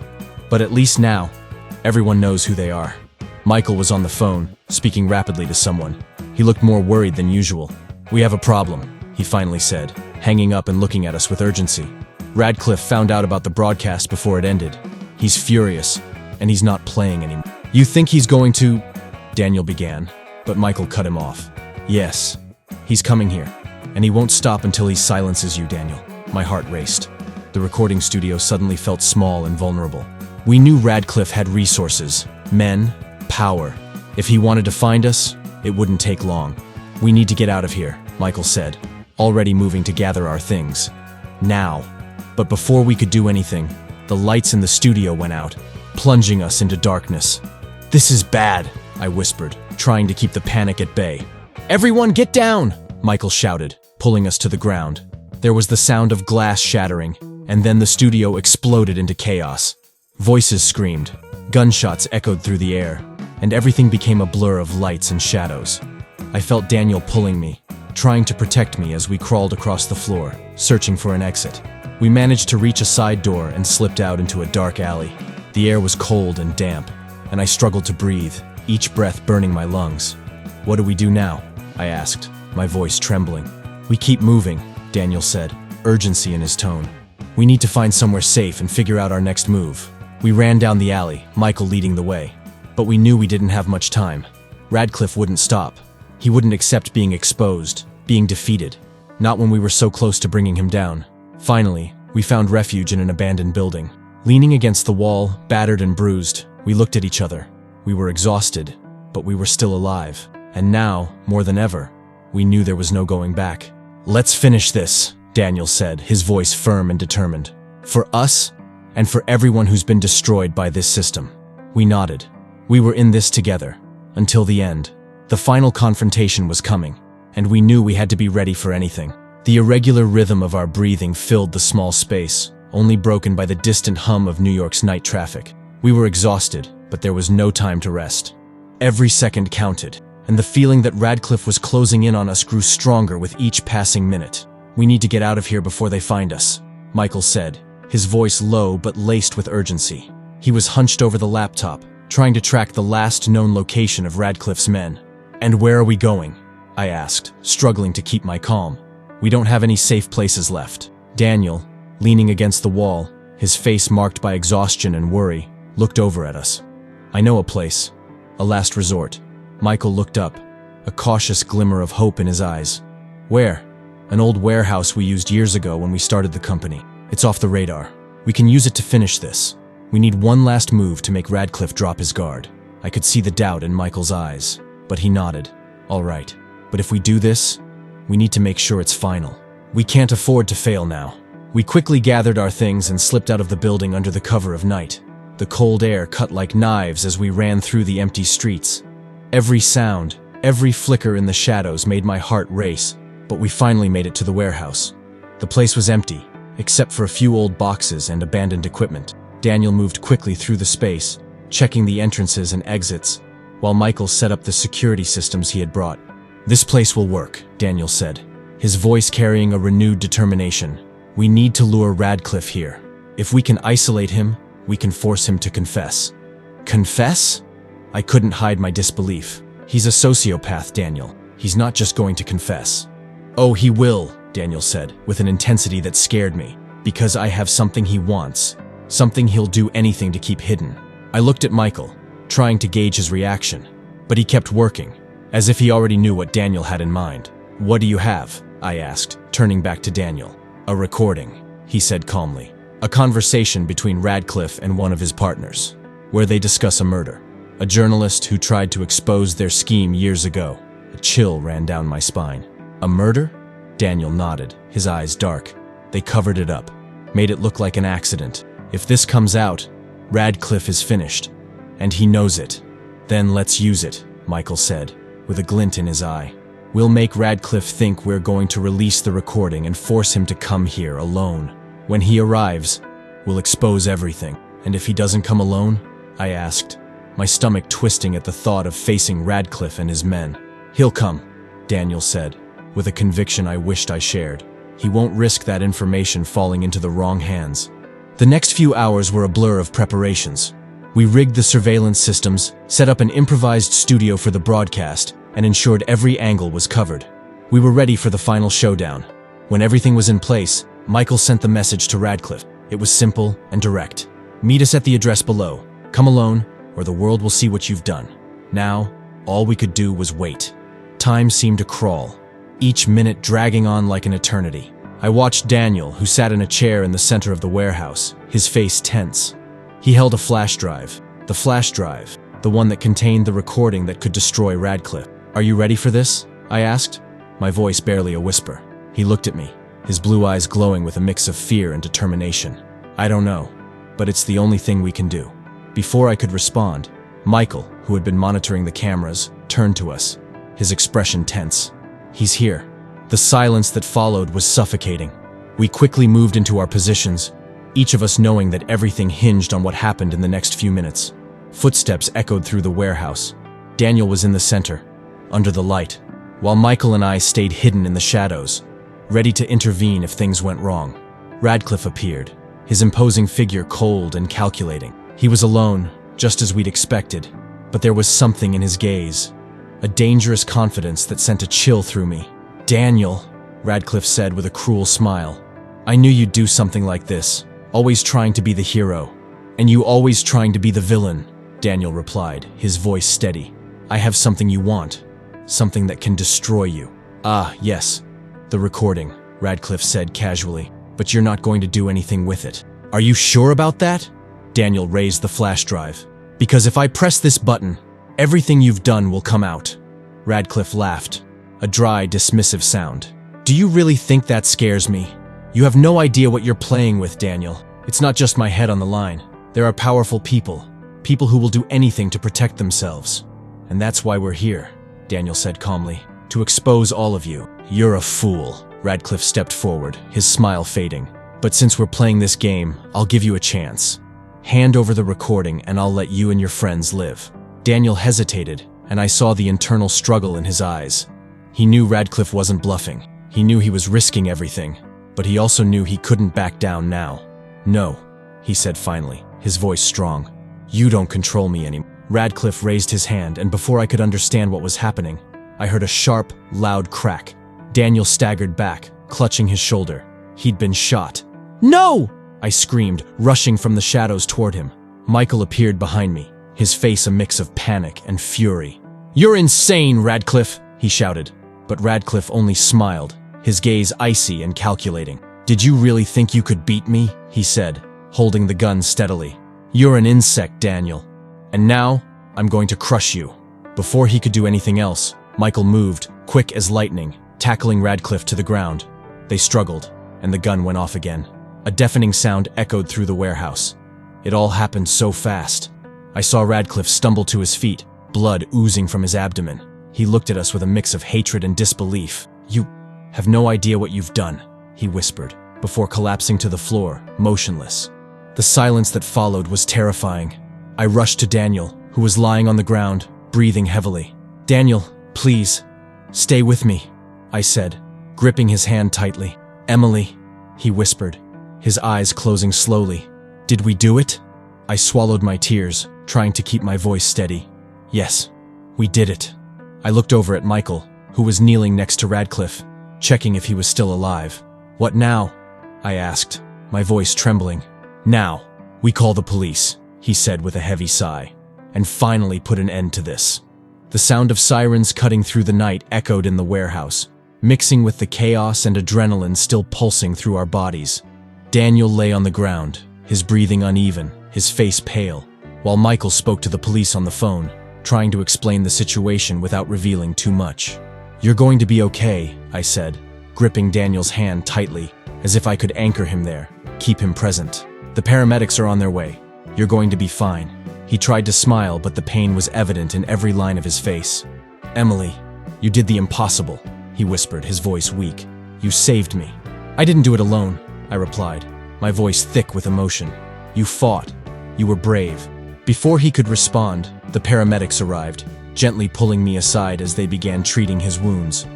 Speaker 1: "But at least now, everyone knows who they are." Michael was on the phone, speaking rapidly to someone. He looked more worried than usual. "We have a problem," he finally said, hanging up and looking at us with urgency. "Radcliffe found out about the broadcast before it ended. He's furious, and he's not playing anymore." "You think he's going to—" Daniel began, but Michael cut him off. "Yes, he's coming here, and he won't stop until he silences you, Daniel." My heart raced. The recording studio suddenly felt small and vulnerable. We knew Radcliffe had resources, men, power. If he wanted to find us, it wouldn't take long. "We need to get out of here," Michael said, already moving to gather our things. "Now." But before we could do anything, the lights in the studio went out, plunging us into darkness. "This is bad," I whispered, trying to keep the panic at bay. "Everyone get down!" Michael shouted, pulling us to the ground. There was the sound of glass shattering, And then the studio exploded into chaos. Voices screamed, gunshots echoed through the air, and everything became a blur of lights and shadows. I felt Daniel pulling me, trying to protect me as we crawled across the floor, searching for an exit. We managed to reach a side door and slipped out into a dark alley. The air was cold and damp, and I struggled to breathe, each breath burning my lungs. "What do we do now?" I asked, my voice trembling. "We keep moving," Daniel said, urgency in his tone. "We need to find somewhere safe and figure out our next move." We ran down the alley, Michael leading the way. But we knew we didn't have much time. Radcliffe wouldn't stop. He wouldn't accept being exposed, being defeated. Not when we were so close to bringing him down. Finally, we found refuge in an abandoned building. Leaning against the wall, battered and bruised, we looked at each other. We were exhausted, but we were still alive. And now, more than ever, we knew there was no going back. "Let's finish this," Daniel said, his voice firm and determined. "For us, and for everyone who's been destroyed by this system." We nodded. We were in this together, until the end. The final confrontation was coming, and we knew we had to be ready for anything. The irregular rhythm of our breathing filled the small space, only broken by the distant hum of New York's night traffic. We were exhausted, but there was no time to rest. Every second counted, and the feeling that Radcliffe was closing in on us grew stronger with each passing minute. "We need to get out of here before they find us," Michael said, his voice low but laced with urgency. He was hunched over the laptop, trying to track the last known location of Radcliffe's men. "And where are we going?" I asked, struggling to keep my calm. "We don't have any safe places left." Daniel, leaning against the wall, his face marked by exhaustion and worry, looked over at us. "I know a place. A last resort." Michael looked up, a cautious glimmer of hope in his eyes. "Where?" "An old warehouse we used years ago when we started the company. It's off the radar. We can use it to finish this. We need one last move to make Radcliffe drop his guard." I could see the doubt in Michael's eyes, but he nodded. "All right. But if we do this, we need to make sure it's final. We can't afford to fail now." We quickly gathered our things and slipped out of the building under the cover of night. The cold air cut like knives as we ran through the empty streets. Every sound, every flicker in the shadows made my heart race, but we finally made it to the warehouse. The place was empty, except for a few old boxes and abandoned equipment. Daniel moved quickly through the space, checking the entrances and exits, while Michael set up the security systems he had brought. "This place will work," Daniel said, his voice carrying a renewed determination. "We need to lure Radcliffe here. If we can isolate him, we can force him to confess." "Confess?" I couldn't hide my disbelief. "He's a sociopath, Daniel. He's not just going to confess." "Oh, he will," Daniel said, with an intensity that scared me. "Because I have something he wants. Something he'll do anything to keep hidden." I looked at Michael, trying to gauge his reaction, but he kept working, as if he already knew what Daniel had in mind. "What do you have?" I asked, turning back to Daniel. "A recording," he said calmly. "A conversation between Radcliffe and one of his partners, where they discuss a murder. A journalist who tried to expose their scheme years ago." A chill ran down my spine. "A murder?" Daniel nodded, his eyes dark. "They covered it up, made it look like an accident. If this comes out, Radcliffe is finished, and he knows it. Then let's use it," Michael said, with a glint in his eye. "We'll make Radcliffe think we're going to release the recording and force him to come here alone. When he arrives, we'll expose everything." "And if he doesn't come alone?" I asked, my stomach twisting at the thought of facing Radcliffe and his men. "He'll come," Daniel said, with a conviction I wished I shared. "He won't risk that information falling into the wrong hands." The next few hours were a blur of preparations. We rigged the surveillance systems, set up an improvised studio for the broadcast, and ensured every angle was covered. We were ready for the final showdown. When everything was in place, Michael sent the message to Radcliffe. It was simple and direct. "Meet us at the address below. Come alone, or the world will see what you've done." Now, all we could do was wait. Time seemed to crawl, each minute dragging on like an eternity. I watched Daniel, who sat in a chair in the center of the warehouse, his face tense. He held a flash drive. The flash drive, the one that contained the recording that could destroy Radcliffe. "Are you ready for this?" I asked, my voice barely a whisper. He looked at me, his blue eyes glowing with a mix of fear and determination. "I don't know, but it's the only thing we can do." Before I could respond, Michael, who had been monitoring the cameras, turned to us, his expression tense. "He's here." The silence that followed was suffocating. We quickly moved into our positions, each of us knowing that everything hinged on what happened in the next few minutes. Footsteps echoed through the warehouse. Daniel was in the center, under the light, while Michael and I stayed hidden in the shadows, ready to intervene if things went wrong. Radcliffe appeared, his imposing figure cold and calculating. He was alone, just as we'd expected, but there was something in his gaze, a dangerous confidence that sent a chill through me. "Daniel," Radcliffe said with a cruel smile, "I knew you'd do something like this, always trying to be the hero. And you always trying to be the villain," Daniel replied, his voice steady. "I have something you want, something that can destroy you." "Ah, yes, the recording," Radcliffe said casually, "but you're not going to do anything with it." "Are you sure about that?" Daniel raised the flash drive. "Because if I press this button, everything you've done will come out." Radcliffe laughed, a dry, dismissive sound. "Do you really think that scares me? You have no idea what you're playing with, Daniel. It's not just my head on the line. There are powerful people who will do anything to protect themselves. And that's why we're here," Daniel said calmly, "to expose all of you." "You're a fool." Radcliffe stepped forward, his smile fading. "But since we're playing this game, I'll give you a chance. Hand over the recording and I'll let you and your friends live." Daniel hesitated, and I saw the internal struggle in his eyes. He knew Radcliffe wasn't bluffing. He knew he was risking everything, but he also knew he couldn't back down now. "No," he said finally, his voice strong. "You don't control me anymore." Radcliffe raised his hand, and before I could understand what was happening, I heard a sharp, loud crack. Daniel staggered back, clutching his shoulder. He'd been shot. "No!" I screamed, rushing from the shadows toward him. Michael appeared behind me, his face a mix of panic and fury. "You're insane, Radcliffe!" he shouted. But Radcliffe only smiled, his gaze icy and calculating. "Did you really think you could beat me?" he said, holding the gun steadily. "You're an insect, Daniel. And now, I'm going to crush you." Before he could do anything else, Michael moved, quick as lightning, tackling Radcliffe to the ground. They struggled, and the gun went off again. A deafening sound echoed through the warehouse. It all happened so fast. I saw Radcliffe stumble to his feet, blood oozing from his abdomen. He looked at us with a mix of hatred and disbelief. "You have no idea what you've done," he whispered, before collapsing to the floor, motionless. The silence that followed was terrifying. I rushed to Daniel, who was lying on the ground, breathing heavily. "Daniel, please, stay with me," I said, gripping his hand tightly. "Emily," he whispered, his eyes closing slowly. "Did we do it?" I swallowed my tears, trying to keep my voice steady. "Yes, we did it." I looked over at Michael, who was kneeling next to Radcliffe, checking if he was still alive. "What now?" I asked, my voice trembling. "Now, we call the police," he said with a heavy sigh, "and finally put an end to this." The sound of sirens cutting through the night echoed in the warehouse, mixing with the chaos and adrenaline still pulsing through our bodies. Daniel lay on the ground, his breathing uneven, his face pale, while Michael spoke to the police on the phone, trying to explain the situation without revealing too much. "You're going to be okay," I said, gripping Daniel's hand tightly, as if I could anchor him there, keep him present. "The paramedics are on their way. You're going to be fine." He tried to smile, but the pain was evident in every line of his face. "Emily, you did the impossible," he whispered, his voice weak. "You saved me." "I didn't do it alone," I replied, my voice thick with emotion. "You fought. You were brave." Before he could respond, the paramedics arrived, gently pulling me aside as they began treating his wounds.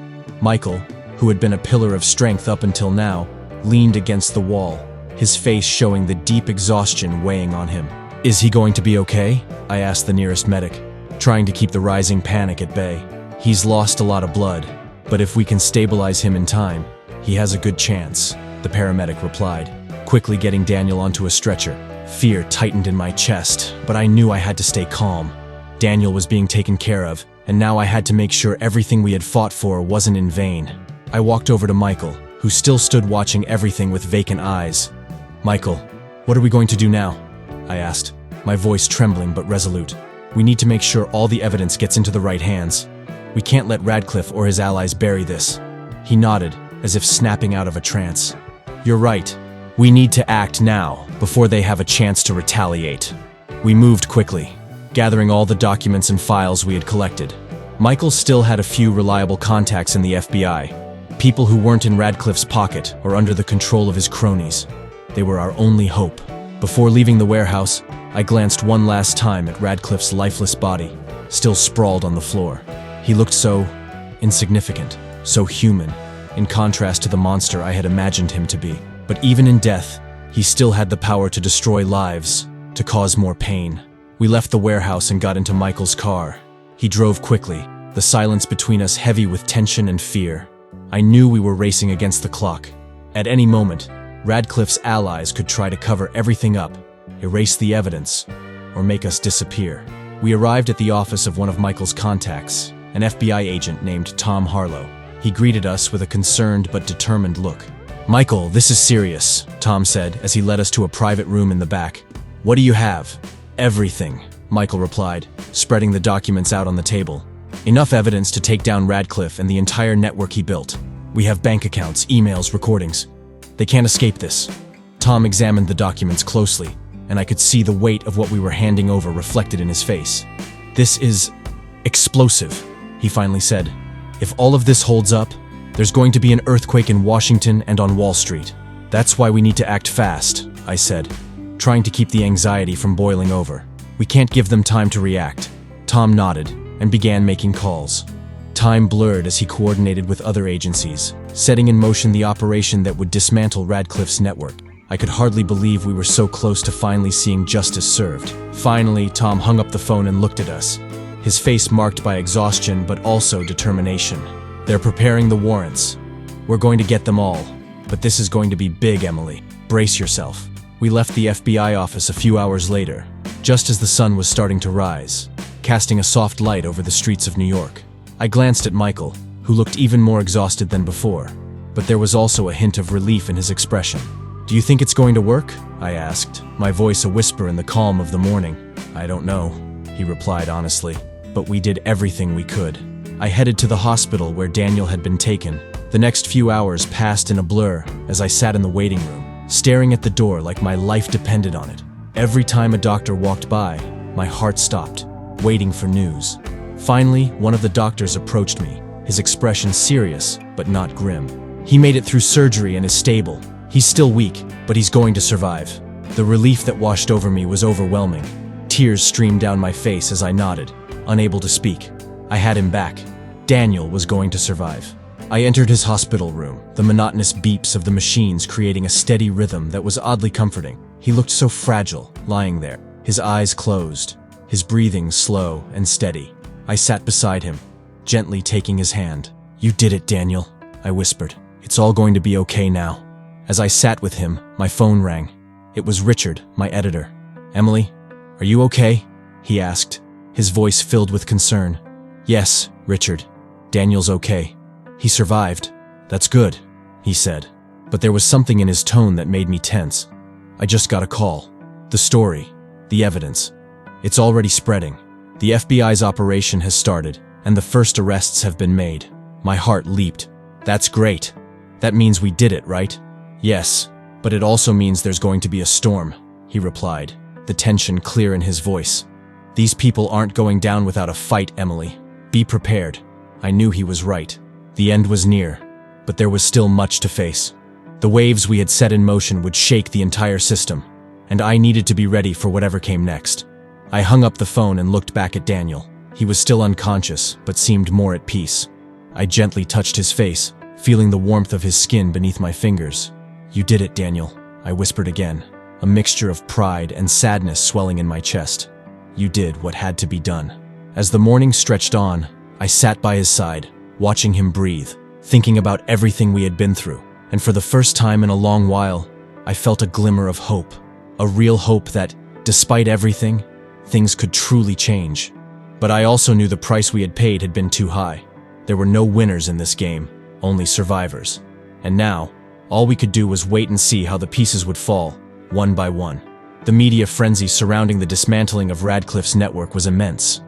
Speaker 1: Michael, who had been a pillar of strength up until now, leaned against the wall, his face showing the deep exhaustion weighing on him. "Is he going to be okay?" I asked the nearest medic, trying to keep the rising panic at bay. "He's lost a lot of blood, but if we can stabilize him in time, he has a good chance," the paramedic replied, quickly getting Daniel onto a stretcher. Fear tightened in my chest, but I knew I had to stay calm. Daniel was being taken care of, and now I had to make sure everything we had fought for wasn't in vain. I walked over to Michael, who still stood watching everything with vacant eyes. "Michael, what are we going to do now?" I asked, my voice trembling but resolute. "We need to make sure all the evidence gets into the right hands. We can't let Radcliffe or his allies bury this." He nodded, as if snapping out of a trance. "You're right. We need to act now, before they have a chance to retaliate." We moved quickly, gathering all the documents and files we had collected. Michael still had a few reliable contacts in the FBI. People who weren't in Radcliffe's pocket or under the control of his cronies. They were our only hope. Before leaving the warehouse, I glanced one last time at Radcliffe's lifeless body, still sprawled on the floor. He looked so insignificant, so human, in contrast to the monster I had imagined him to be. But even in death, he still had the power to destroy lives, to cause more pain. We left the warehouse and got into Michael's car. He drove quickly, the silence between us heavy with tension and fear. I knew we were racing against the clock. At any moment, Radcliffe's allies could try to cover everything up, erase the evidence, or make us disappear. We arrived at the office of one of Michael's contacts, an FBI agent named Tom Harlow. He greeted us with a concerned but determined look. "Michael, this is serious," Tom said as he led us to a private room in the back. "What do you have?" "Everything," Michael replied, spreading the documents out on the table. "Enough evidence to take down Radcliffe and the entire network he built. We have bank accounts, emails, recordings. They can't escape this." Tom examined the documents closely, and I could see the weight of what we were handing over reflected in his face. "This is explosive," he finally said. "If all of this holds up, there's going to be an earthquake in Washington and on Wall Street. That's why we need to act fast," I said, trying to keep the anxiety from boiling over. "We can't give them time to react." Tom nodded and began making calls. Time blurred as he coordinated with other agencies, setting in motion the operation that would dismantle Radcliffe's network. I could hardly believe we were so close to finally seeing justice served. Finally, Tom hung up the phone and looked at us, his face marked by exhaustion but also determination. "They're preparing the warrants. We're going to get them all. But this is going to be big, Emily. Brace yourself." We left the FBI office a few hours later, just as the sun was starting to rise, casting a soft light over the streets of New York. I glanced at Michael, who looked even more exhausted than before, but there was also a hint of relief in his expression. "Do you think it's going to work?" I asked, my voice a whisper in the calm of the morning. "I don't know," he replied honestly, "but we did everything we could." I headed to the hospital where Daniel had been taken. The next few hours passed in a blur as I sat in the waiting room, staring at the door like my life depended on it. Every time a doctor walked by, my heart stopped, waiting for news. Finally, one of the doctors approached me, his expression serious but not grim. "He made it through surgery and is stable. He's still weak, but he's going to survive." The relief that washed over me was overwhelming. Tears streamed down my face as I nodded, unable to speak. I had him back. Daniel was going to survive. I entered his hospital room, the monotonous beeps of the machines creating a steady rhythm that was oddly comforting. He looked so fragile, lying there, his eyes closed, his breathing slow and steady. I sat beside him, gently taking his hand. "You did it, Daniel," I whispered. "It's all going to be okay now." As I sat with him, my phone rang. It was Richard, my editor. "Emily, are you okay?" he asked, his voice filled with concern. "Yes, Richard. Daniel's okay. He survived." "That's good," he said. But there was something in his tone that made me tense. "I just got a call. The story, the evidence. It's already spreading. The FBI's operation has started, and the first arrests have been made." My heart leaped. "That's great. That means we did it, right?" "Yes, but it also means there's going to be a storm," he replied, the tension clear in his voice. "These people aren't going down without a fight, Emily. Be prepared." I knew he was right. The end was near, but there was still much to face. The waves we had set in motion would shake the entire system, and I needed to be ready for whatever came next. I hung up the phone and looked back at Daniel. He was still unconscious, but seemed more at peace. I gently touched his face, feeling the warmth of his skin beneath my fingers. "You did it, Daniel," I whispered again, a mixture of pride and sadness swelling in my chest. "You did what had to be done." As the morning stretched on, I sat by his side, watching him breathe, thinking about everything we had been through. And for the first time in a long while, I felt a glimmer of hope. A real hope that, despite everything, things could truly change. But I also knew the price we had paid had been too high. There were no winners in this game, only survivors. And now, all we could do was wait and see how the pieces would fall, one by one. The media frenzy surrounding the dismantling of Radcliffe's network was immense.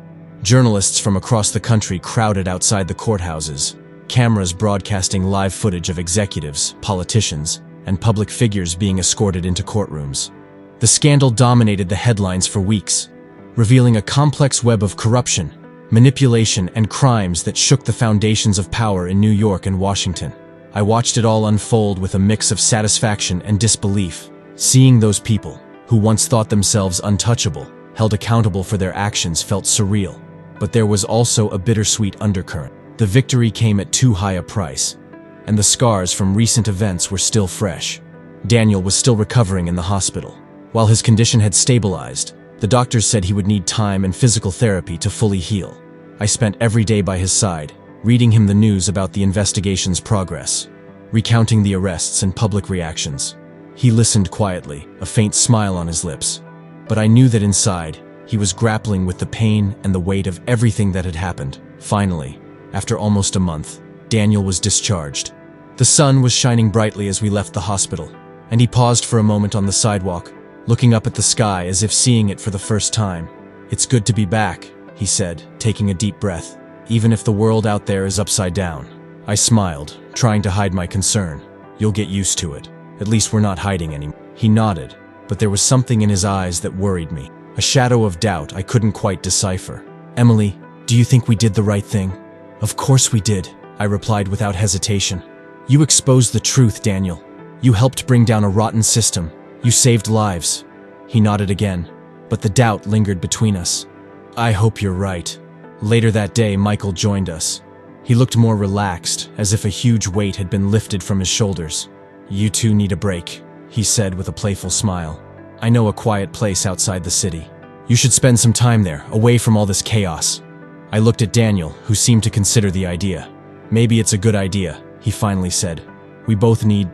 Speaker 1: Journalists from across the country crowded outside the courthouses, cameras broadcasting live footage of executives, politicians, and public figures being escorted into courtrooms. The scandal dominated the headlines for weeks, revealing a complex web of corruption, manipulation, and crimes that shook the foundations of power in New York and Washington. I watched it all unfold with a mix of satisfaction and disbelief. Seeing those people, who once thought themselves untouchable, held accountable for their actions felt surreal. But there was also a bittersweet undercurrent. The victory came at too high a price, and the scars from recent events were still fresh. Daniel was still recovering in the hospital. While his condition had stabilized, the doctors said he would need time and physical therapy to fully heal. I spent every day by his side, reading him the news about the investigation's progress, recounting the arrests and public reactions. He listened quietly, a faint smile on his lips. But I knew that inside, he was grappling with the pain and the weight of everything that had happened. Finally, after almost a month, Daniel was discharged. The sun was shining brightly as we left the hospital, and he paused for a moment on the sidewalk, looking up at the sky as if seeing it for the first time. "It's good to be back," he said, taking a deep breath, "even if the world out there is upside down." I smiled, trying to hide my concern. "You'll get used to it. At least we're not hiding anymore." He nodded, but there was something in his eyes that worried me, a shadow of doubt I couldn't quite decipher. "Emily, do you think we did the right thing?" "Of course we did," I replied without hesitation. "You exposed the truth, Daniel. You helped bring down a rotten system. You saved lives." He nodded again, but the doubt lingered between us. "I hope you're right." Later that day, Michael joined us. He looked more relaxed, as if a huge weight had been lifted from his shoulders. "You two need a break," he said with a playful smile. "I know a quiet place outside the city. You should spend some time there, away from all this chaos." I looked at Daniel, who seemed to consider the idea. "Maybe it's a good idea," he finally said. "We both need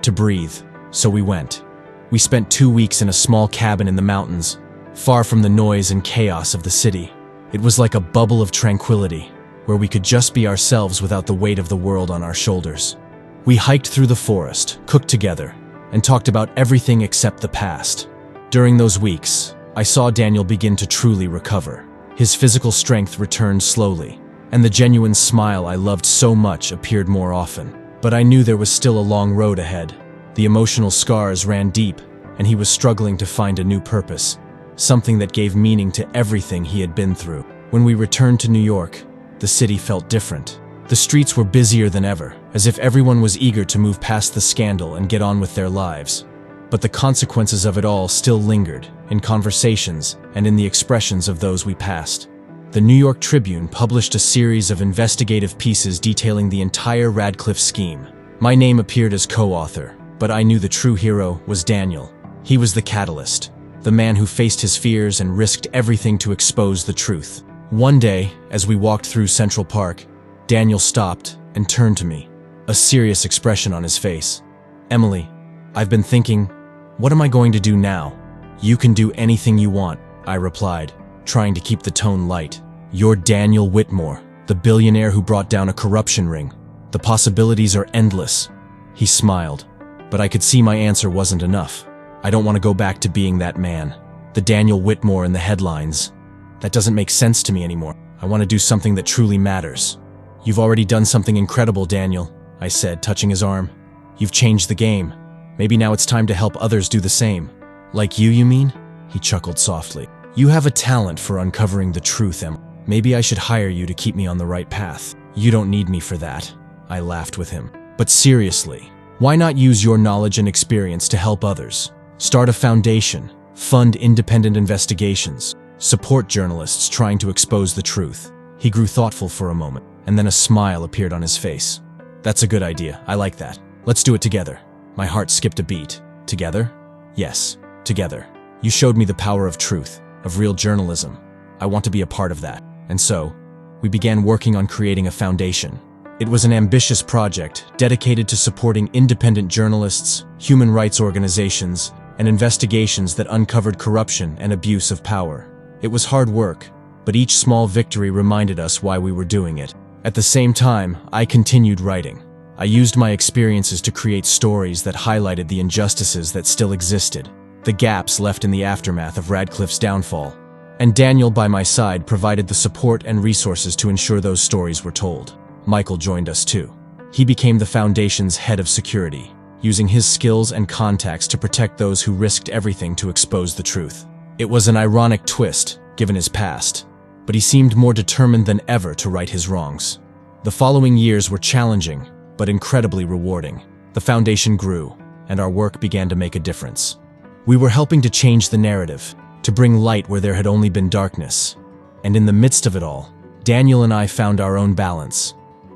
Speaker 1: to breathe." So we went. We spent 2 weeks in a small cabin in the mountains, far from the noise and chaos of the city. It was like a bubble of tranquility, where we could just be ourselves without the weight of the world on our shoulders. We hiked through the forest, cooked together, and talked about everything except the past. During those weeks, I saw Daniel begin to truly recover. His physical strength returned slowly, and the genuine smile I loved so much appeared more often. But I knew there was still a long road ahead. The emotional scars ran deep, and he was struggling to find a new purpose, something that gave meaning to everything he had been through. When we returned to New York, the city felt different. The streets were busier than ever, as if everyone was eager to move past the scandal and get on with their lives. But the consequences of it all still lingered, in conversations and in the expressions of those we passed. The New York Tribune published a series of investigative pieces detailing the entire Radcliffe scheme. My name appeared as co-author, but I knew the true hero was Daniel. He was the catalyst, the man who faced his fears and risked everything to expose the truth. One day, as we walked through Central Park, Daniel stopped and turned to me, a serious expression on his face. "Emily, I've been thinking, what am I going to do now?" "You can do anything you want," I replied, trying to keep the tone light. "You're Daniel Whitmore, the billionaire who brought down a corruption ring. The possibilities are endless." He smiled, but I could see my answer wasn't enough. "I don't want to go back to being that man, the Daniel Whitmore in the headlines. That doesn't make sense to me anymore. I want to do something that truly matters." "You've already done something incredible, Daniel," I said, touching his arm. "You've changed the game. Maybe now it's time to help others do the same." "Like you mean?" He chuckled softly. "You have a talent for uncovering the truth, Em. Maybe I should hire you to keep me on the right path." "You don't need me for that," I laughed with him. "But seriously, why not use your knowledge and experience to help others? Start a foundation, fund independent investigations, support journalists trying to expose the truth." He grew thoughtful for a moment, and then a smile appeared on his face. "That's a good idea. I like that. Let's do it together." My heart skipped a beat. "Together?" "Yes, together. You showed me the power of truth, of real journalism. I want to be a part of that." And so, we began working on creating a foundation. It was an ambitious project dedicated to supporting independent journalists, human rights organizations, and investigations that uncovered corruption and abuse of power. It was hard work, but each small victory reminded us why we were doing it. At the same time, I continued writing. I used my experiences to create stories that highlighted the injustices that still existed, the gaps left in the aftermath of Radcliffe's downfall. And Daniel, by my side, provided the support and resources to ensure those stories were told. Michael joined us too. He became the foundation's head of security, using his skills and contacts to protect those who risked everything to expose the truth. It was an ironic twist, given his past, but he seemed more determined than ever to right his wrongs. The following years were challenging, but incredibly rewarding. The foundation grew, and our work began to make a difference. We were helping to change the narrative, to bring light where there had only been darkness. And in the midst of it all, Daniel and I found our own balance.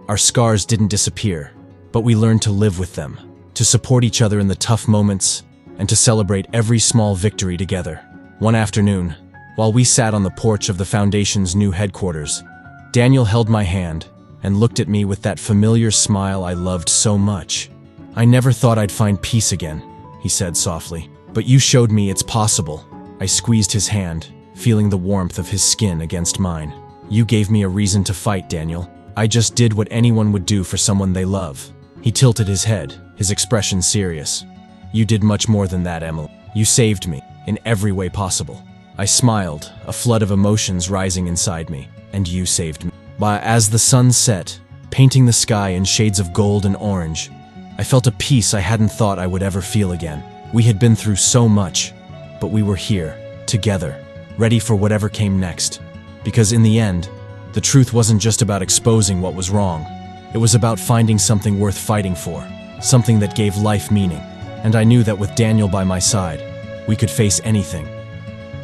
Speaker 1: Our scars didn't disappear, but we learned to live with them, to support each other in the tough moments, and to celebrate every small victory together. One afternoon, while we sat on the porch of the Foundation's new headquarters, Daniel held my hand and looked at me with that familiar smile I loved so much. "I never thought I'd find peace again," he said softly. "But you showed me it's possible." I squeezed his hand, feeling the warmth of his skin against mine. "You gave me a reason to fight, Daniel. I just did what anyone would do for someone they love." He tilted his head, his expression serious. "You did much more than that, Emily. You saved me, in every way possible." I smiled, a flood of emotions rising inside me. "And you saved me." But as the sun set, painting the sky in shades of gold and orange, I felt a peace I hadn't thought I would ever feel again. We had been through so much, but we were here, together, ready for whatever came next. Because in the end, the truth wasn't just about exposing what was wrong. It was about finding something worth fighting for, something that gave life meaning. And I knew that with Daniel by my side, we could face anything.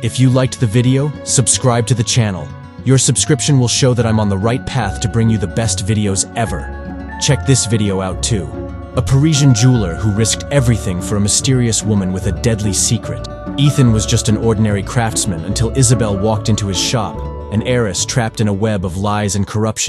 Speaker 1: If you liked the video, subscribe to the channel. Your subscription will show that I'm on the right path to bring you the best videos ever. Check this video out too. A Parisian jeweler who risked everything for a mysterious woman with a deadly secret. Ethan was just an ordinary craftsman until Isabel walked into his shop, an heiress trapped in a web of lies and corruption.